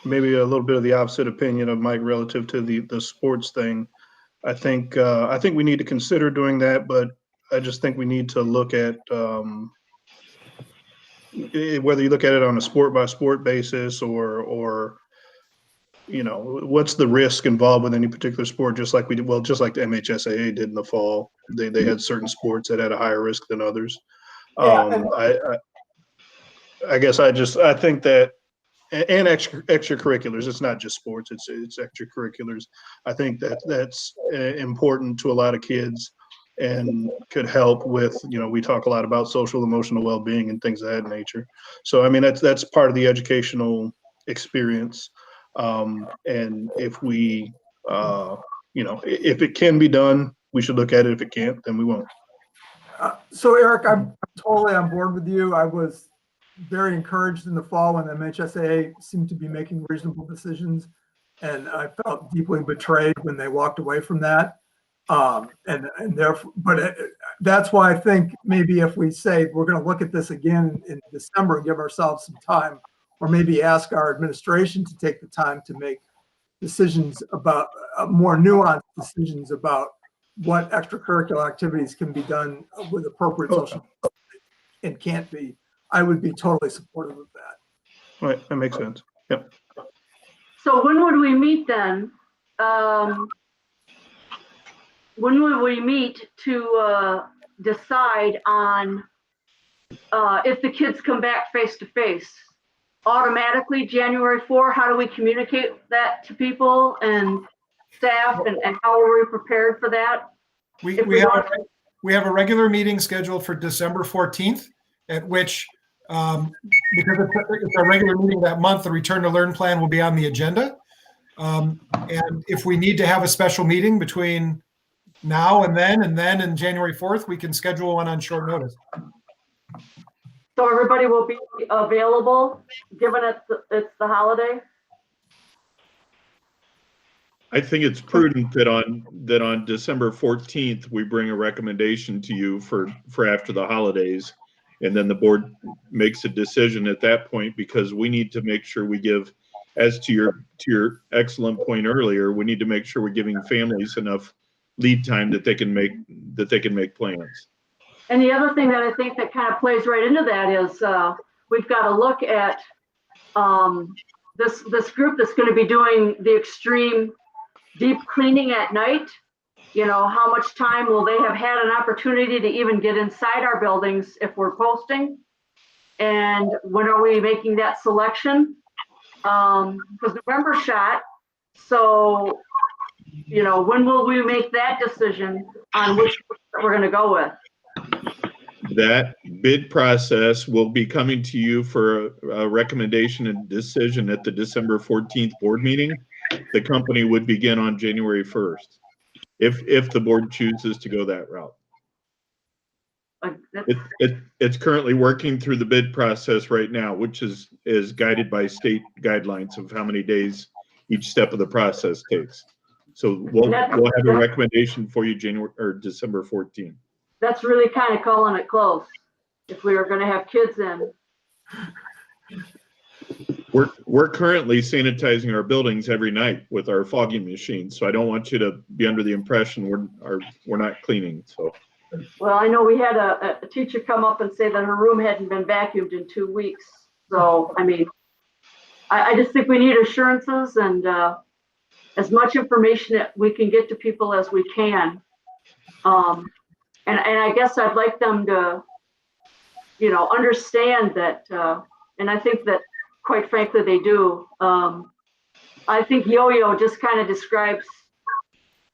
maybe a little bit of the opposite opinion of Mike relative to the sports thing. I think we need to consider doing that, but I just think we need to look at whether you look at it on a sport by sport basis or what's the risk involved with any particular sport, just like we did, just like the MHSAA did in the fall. They had certain sports that had a higher risk than others. I guess I think that, and extracurriculars, it's not just sports, it's extracurriculars. I think that's important to a lot of kids and could help with, we talk a lot about social emotional well-being and things of that nature. So, I mean, that's part of the educational experience. And if we, if it can be done, we should look at it. If it can't, then we won't. So Eric, I'm totally on board with you. I was very encouraged in the fall when the MHSAA seemed to be making reasonable decisions, and I felt deeply betrayed when they walked away from that. And therefore, but that's why I think maybe if we say we're going to look at this again in December and give ourselves some time, or maybe ask our administration to take the time to make decisions about more nuanced decisions about what extracurricular activities can be done with appropriate social and can't be, I would be totally supportive of that. Right, that makes sense. Yep. So when would we meet then? When would we meet to decide on if the kids come back face to face? Automatically January 4? How do we communicate that to people and staff, and how are we prepared for that? We have a regular meeting scheduled for December 14th, at which, because it's a regular meeting that month, the Return to Learn plan will be on the agenda. And if we need to have a special meeting between now and then in January 4th, we can schedule one on short notice. So everybody will be available, given it's the holiday? I think it's prudent that on December 14th, we bring a recommendation to you for after the holidays. And then the board makes a decision at that point, because we need to make sure we give, as to your excellent point earlier, we need to make sure we're giving families enough lead time that they can make plans. And the other thing that I think that kind of plays right into that is we've got to look at this group that's going to be doing the extreme deep cleaning at night. How much time will they have had an opportunity to even get inside our buildings if we're posting? And when are we making that selection? Because November shot. So, when will we make that decision on which we're going to go with? That bid process will be coming to you for a recommendation and decision at the December 14th board meeting. The company would begin on January 1st, if the board chooses to go that route. It's currently working through the bid process right now, which is guided by state guidelines of how many days each step of the process takes. So we'll have a recommendation for you January or December 14th. That's really kind of calling it close. If we were going to have kids in. We're currently sanitizing our buildings every night with our fogging machine, so I don't want you to be under the impression we're not cleaning. So. Well, I know we had a teacher come up and say that her room hadn't been vacuumed in 2 weeks. So, I mean, I just think we need assurances and as much information that we can get to people as we can. And I guess I'd like them to, you know, understand that, and I think that quite frankly they do. I think yo-yo just kind of describes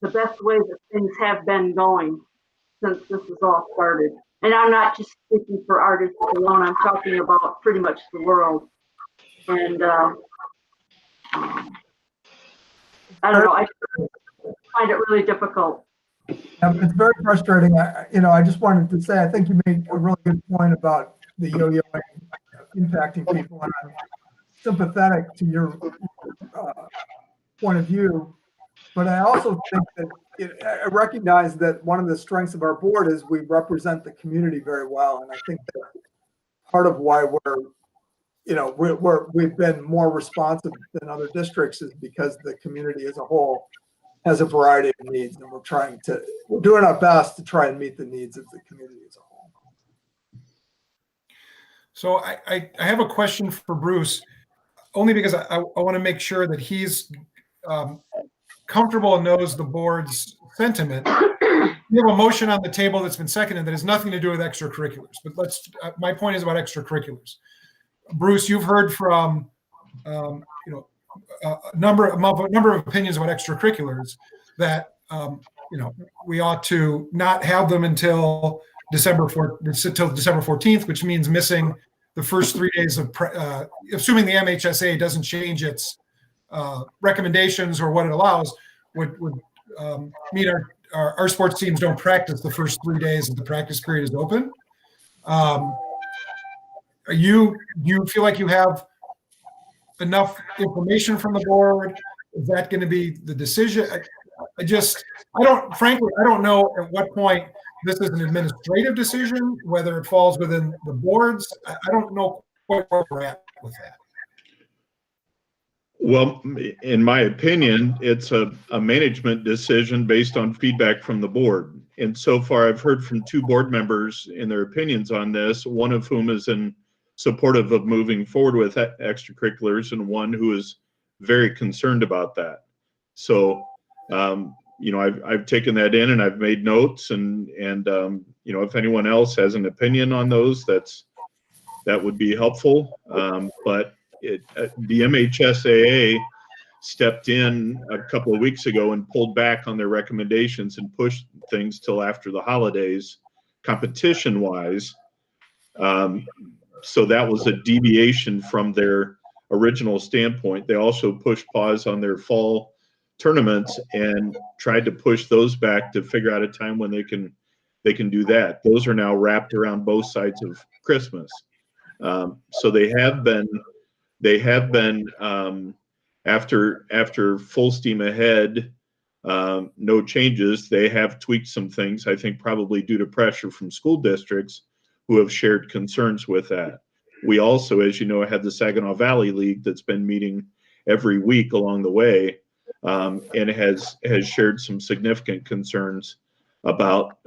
the best way that things have been going since this has all started. And I'm not just speaking for artists alone, I'm talking about pretty much the world. And I don't know, I find it really difficult. It's very frustrating. I just wanted to say, I think you made a really good point about the yo-yo impacting people, and I'm sympathetic to your point of view. But I also think that I recognize that one of the strengths of our board is we represent the community very well, and I think that part of why we've been more responsive than other districts is because the community as a whole has a variety of needs, and we're doing our best to try and meet the needs of the community as a whole. So I have a question for Bruce, only because I want to make sure that he's comfortable and knows the board's sentiment. We have a motion on the table that's been seconded that has nothing to do with extracurriculars, but my point is about extracurriculars. Bruce, you've heard from a number of opinions about extracurriculars that we ought to not have them until December 14th, which means missing the first 3 days of assuming the MHSA doesn't change its recommendations or what it allows, would mean our sports teams don't practice the first 3 days that the practice period is open. Do you feel like you have enough information from the board? Is that going to be the decision? I don't know at what point this is an administrative decision, whether it falls within the boards. I don't know quite where we're at with that. Well, in my opinion, it's a management decision based on feedback from the board. And so far, I've heard from 2 board members in their opinions on this, one of whom is supportive of moving forward with extracurriculars, and one who is very concerned about that. So, I've taken that in and I've made notes, and if anyone else has an opinion on those, that would be helpful. But the MHSAA stepped in a couple of weeks ago and pulled back on their recommendations and pushed things till after the holidays, competition-wise. So that was a deviation from their original standpoint. They also pushed pause on their fall tournaments and tried to push those back to figure out a time when they can do that. Those are now wrapped around both sides of Christmas. So they have been after full steam ahead, no changes. They have tweaked some things, I think probably due to pressure from school districts who have shared concerns with that. We also, as you know, have the Saginaw Valley League that's been meeting every week along the way, and has shared some significant concerns about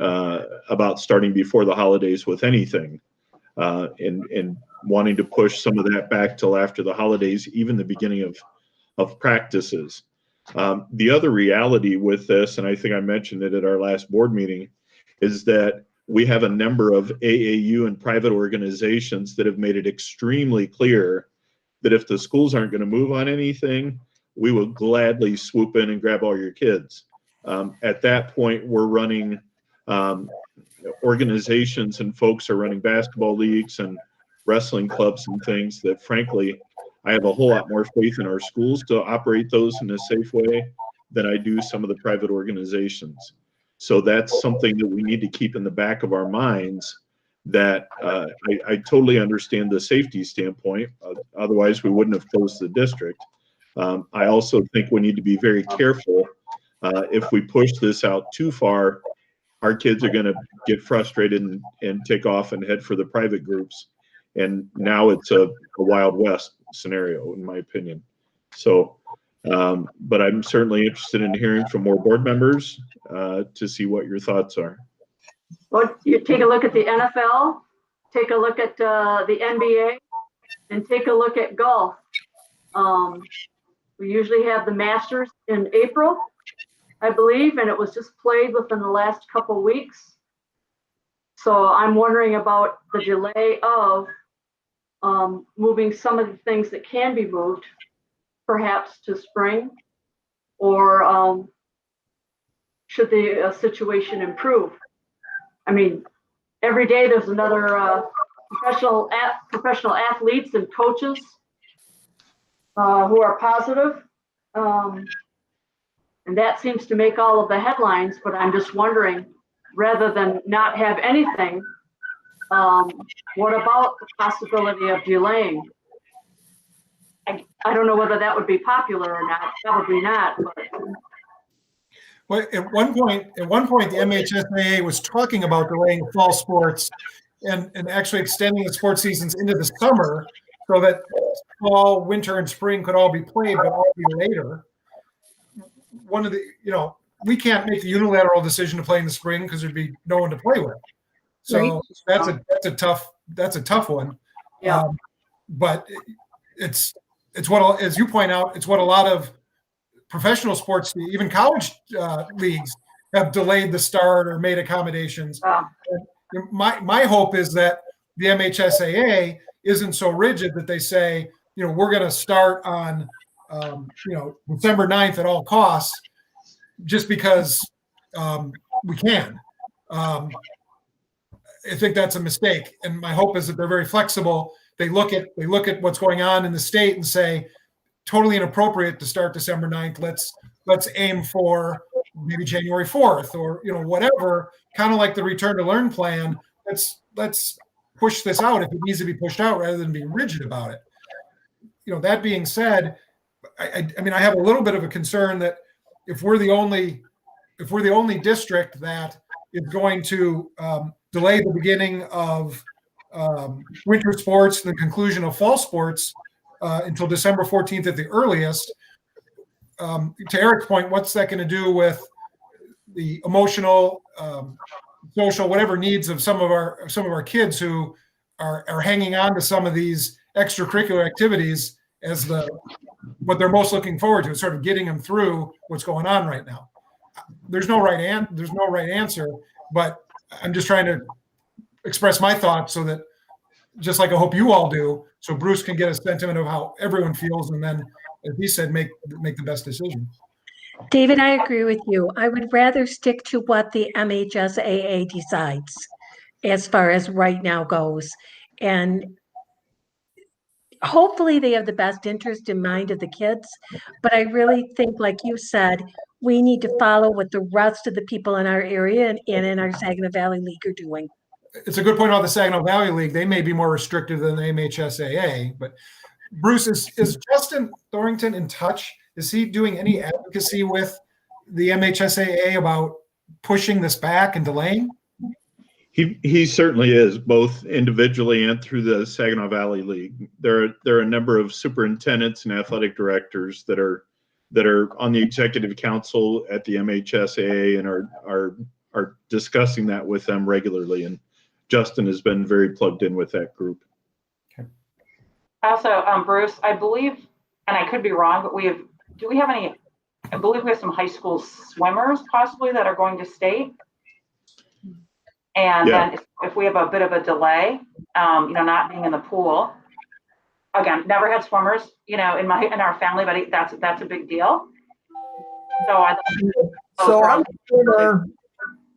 starting before the holidays with anything, and wanting to push some of that back till after the holidays, even the beginning of practices. The other reality with this, and I think I mentioned it at our last board meeting, is that we have a number of AAU and private organizations that have made it extremely clear that if the schools aren't going to move on anything, we will gladly swoop in and grab all your kids. At that point, we're running organizations and folks are running basketball leagues and wrestling clubs and things that, frankly, I have a whole lot more faith in our schools to operate those in a safe way than I do some of the private organizations. So that's something that we need to keep in the back of our minds, that I totally understand the safety standpoint. Otherwise, we wouldn't have closed the district. I also think we need to be very careful. If we push this out too far, our kids are going to get frustrated and take off and head for the private groups. And now it's a Wild West scenario, in my opinion. So, but I'm certainly interested in hearing from more board members to see what your thoughts are. Well, you take a look at the NFL, take a look at the NBA, and take a look at golf. We usually have the Masters in April, I believe, and it was just played within the last couple weeks. So I'm wondering about the delay of moving some of the things that can be moved, perhaps to spring, or should the situation improve? I mean, every day there's another professional athletes and coaches who are positive. And that seems to make all of the headlines, but I'm just wondering, rather than not have anything, what about the possibility of delaying? I don't know whether that would be popular or not, probably not. But. Well, at one point, the MHSAA was talking about delaying fall sports and actually extending the sports seasons into the summer so that fall, winter, and spring could all be played, but all be later. One of the, we can't make the unilateral decision to play in the spring because there'd be no one to play with. So that's a tough one. Yeah. But it's what, as you point out, it's what a lot of professional sports, even college leagues, have delayed the start or made accommodations. My hope is that the MHSAA isn't so rigid that they say, we're going to start on, December 9th at all costs, just because we can. I think that's a mistake, and my hope is that they're very flexible. They look at what's going on in the state and say, totally inappropriate to start December 9th. Let's aim for maybe January 4th or whatever, kind of like the return to learn plan. Let's push this out if it needs to be pushed out rather than being rigid about it. That being said, I mean, I have a little bit of a concern that if we're the only district that is going to delay the beginning of winter sports, the conclusion of fall sports until December 14th at the earliest, to Eric's point, what's that going to do with the emotional, social, whatever needs of some of our kids who are hanging on to some of these extracurricular activities as what they're most looking forward to, sort of getting them through what's going on right now. There's no right answer, but I'm just trying to express my thoughts so that, just like I hope you all do, so Bruce can get a sentiment of how everyone feels, and then, as he said, make the best decision. David, I agree with you. I would rather stick to what the MHSAA decides as far as right now goes. And hopefully they have the best interest in mind of the kids. But I really think, like you said, we need to follow what the rest of the people in our area and in our Saginaw Valley League are doing. It's a good point about the Saginaw Valley League. They may be more restrictive than the MHSAA, but Bruce, is Justin Thorrington in touch? Is he doing any advocacy with the MHSAA about pushing this back and delaying? He certainly is, both individually and through the Saginaw Valley League. There are a number of superintendents and athletic directors that are on the executive council at the MHSAA and are discussing that with them regularly. And Justin has been very plugged in with that group. Okay. Also, Bruce, I believe, and I could be wrong, but do we have any? I believe we have some high school swimmers possibly that are going to state. And then if we have a bit of a delay, not being in the pool, again, never had swimmers, in our family, but that's a big deal. So I'm a swimmer.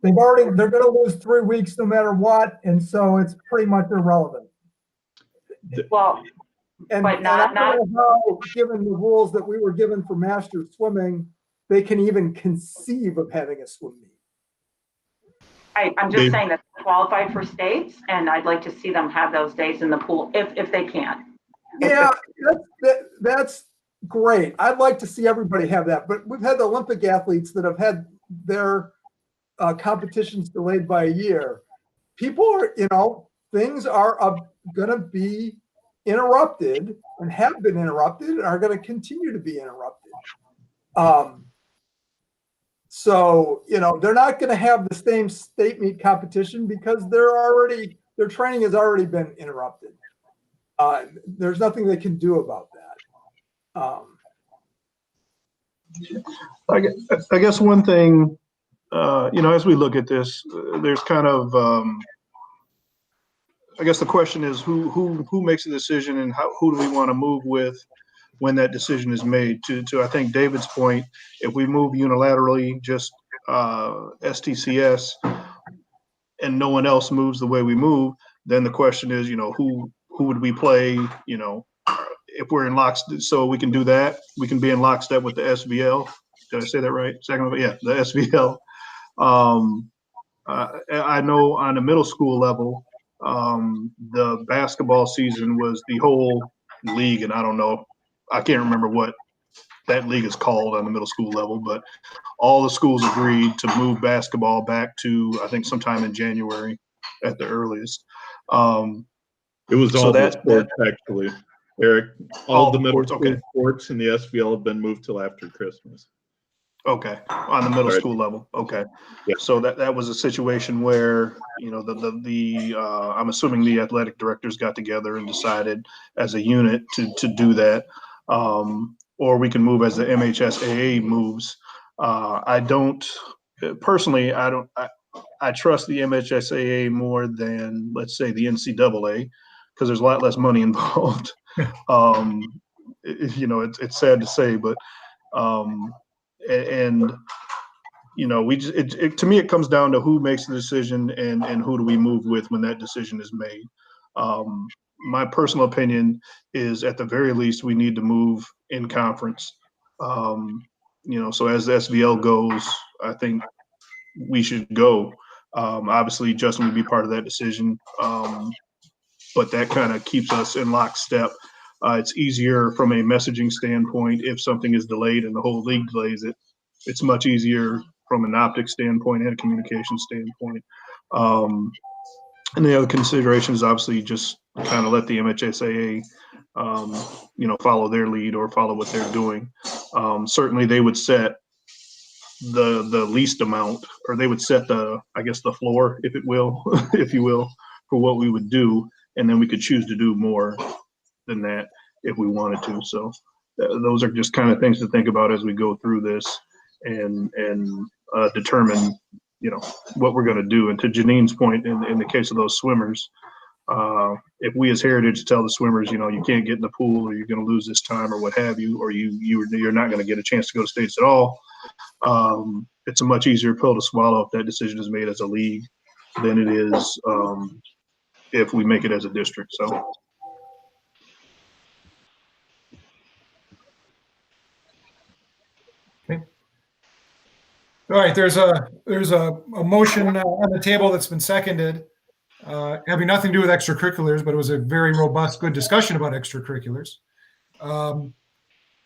they're going to lose 3 weeks no matter what, and so it's pretty much irrelevant. Well, And, But and I not- don't know how, given the rules that we were given for master swimming, they can even conceive of having a swim meet. I'm They- just saying that they're qualified for states, and I'd like to see them have those days in the pool if they can. Yeah, that's great. I'd like to see everybody have that, but we've had the Olympic athletes that have had their competitions delayed by a year. People are, things are going to be interrupted and have been interrupted and are going to continue to be interrupted. So, they're not going to have the same state meet competition because their training has already been interrupted. There's nothing they can do about that. I guess one thing, as we look at this, there's kind of, I guess the question is who makes the decision and who do we want to move with when that decision is made? To I think David's point, if we move unilaterally, just STCS, and no one else moves the way we move, then the question is, who would we play? If we're in lockstep, so we can do that. We can be in lockstep with the SVL. Did I say that right? The SVL. I know on the middle school level, the basketball season was the whole league, and I can't remember what that league is called on the middle school level, but all the schools agreed to move basketball back to, I think, sometime in January at the earliest. It was So all the that- sports, actually, Eric. All All the the middle sports, school okay. sports in the SVL have been moved till after Christmas. Okay, on the middle Right. school level. Okay. Yeah. So that was a situation where, I'm assuming the athletic directors got together and decided as a unit to do that. Or we can move as the MHSAA moves. I trust the MHSAA more than, let's say, the NCAA, because there's a lot less money involved. It's sad to say, but, to me, it comes down to who makes the decision and who do we move with when that decision is made. My personal opinion is, at the very least, we need to move in conference. So as the SVL goes, I think we should go. Obviously, Justin would be part of that decision, but that kind of keeps us in lockstep. It's easier from a messaging standpoint if something is delayed and the whole league delays it. It's much easier from an optics standpoint and a communication standpoint. And the other consideration is obviously just kind of let the MHSAA, follow their lead or follow what they're doing. Certainly they would set the least amount, or they would set the floor, if you will, for what we would do. And then we could choose to do more than that if we wanted to. So those are just kind of things to think about as we go through this and determine, what we're going to do. And to Janine's point, in the case of those swimmers, if we as Heritage tell the swimmers, you can't get in the pool, or you're going to lose this time, or what have you, or you're not going to get a chance to go to states at all, it's a much easier pill to swallow if that decision is made as a league than it is if we make it as a district. So. All right, there's a motion on the table that's been seconded, having nothing to do with extracurriculars, but it was a very robust, good discussion about extracurriculars. If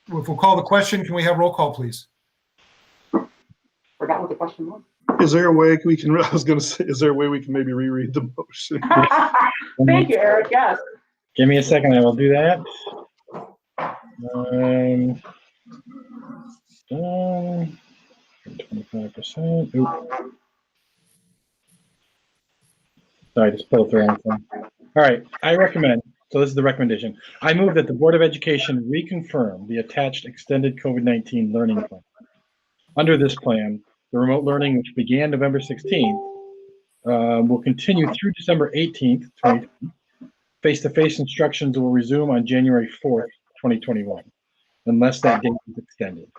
we'll call the question, can we have roll call, please? Forgot what the question was. Is there a way we can? I was going to say, is there a way we can maybe reread the motion? Thank you, Eric. Yes. Give me a second, I will do that. 25%. Sorry, just pulled through anything. All right, I recommend, so this is the recommendation. I move that the Board of Education reconfirm the attached extended COVID-19 learning plan. Under this plan, the remote learning, which began November 16th, will continue through December 18th, 2020. Face-to-face instructions will resume on January 4th, 2021, unless that date is extended.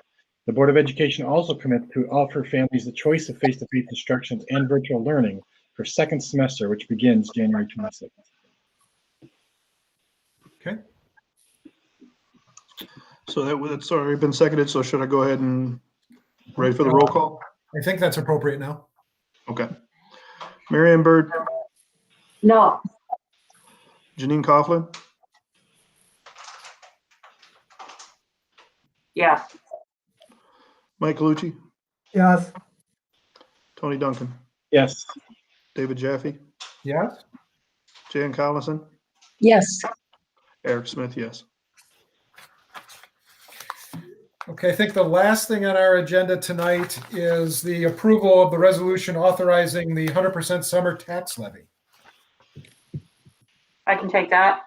The Board of Education also commits to offer families the choice of face-to-face instructions and virtual learning for second semester, which begins January 26th. Okay. So that's already been seconded, so should I go ahead and ready for the roll call? I think that's appropriate now. Okay. Mary Ann Bird, No. Janine Coughlin, Yes. Mike Calucci, Yes. Tony Duncan, Yes. David Jaffe, Yes? Jan Collison, Yes. Eric Smith, yes. Okay, I think the last thing on our agenda tonight is the approval of the resolution authorizing the 100% summer tax levy. I can take that.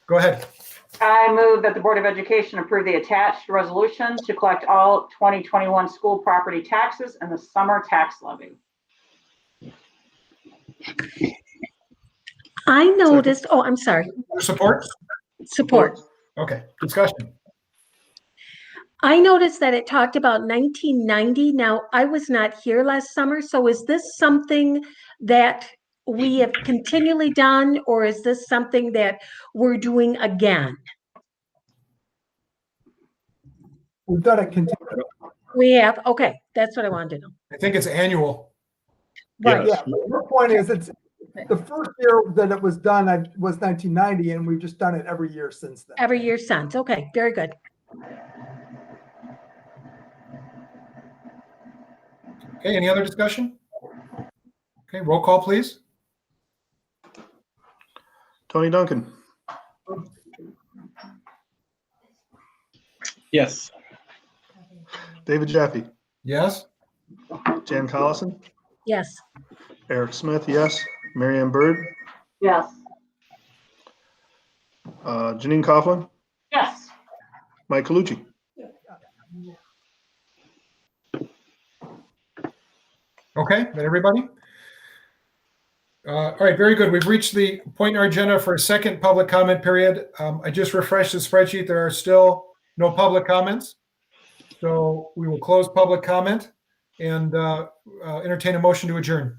Go ahead. I move that the Board of Education approve the attached resolution to collect all 2021 school property taxes and the summer tax levy. I noticed, oh, I'm sorry, Support? support. Okay, discussion. I noticed that it talked about 1990. Now, I was not here last summer, so is this something that we have continually done, or is this something that we're doing again? We've done it continually. We have, okay, that's what I wanted to know. I think it's annual. Right, Yeah, your point is it's the first year that it was done was 1990, and we've just done it every year since then. every year since. Okay, very good. Okay, any other discussion? Okay, roll call, please. Tony Duncan, Yes. David Jaffe, Yes? Jan Collison, Yes. Eric Smith, yes. Mary Ann Bird, Yes. Janine Coughlin, Yes. Mike Calucci. Okay, that everybody? All right, very good. We've reached the point in our agenda for a second public comment period. I just refreshed the spreadsheet. There are still no public comments. So we will close public comment and entertain a motion to adjourn.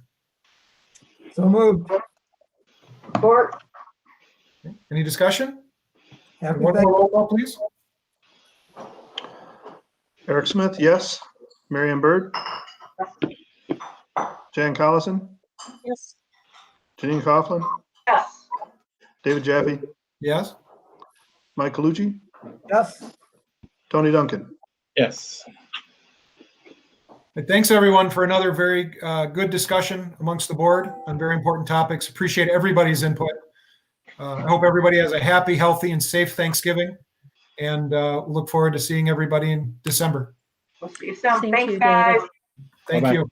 So moved. Support. Any discussion? Happy One more roll call, please. Eric Smith, yes. Mary Ann Bird, Jan Collison, Yes. Janine Coughlin, Yes. David Jaffe, Yes? Mike Calucci, Yes. Tony Duncan. Yes. Thanks, everyone, for another very good discussion amongst the board on very important topics. Appreciate everybody's input. I hope everybody has a happy, healthy, and safe Thanksgiving, and look forward to seeing everybody in December. We'll see you soon. Thank Thanks, you, guys. David. Thank Bye-bye. you.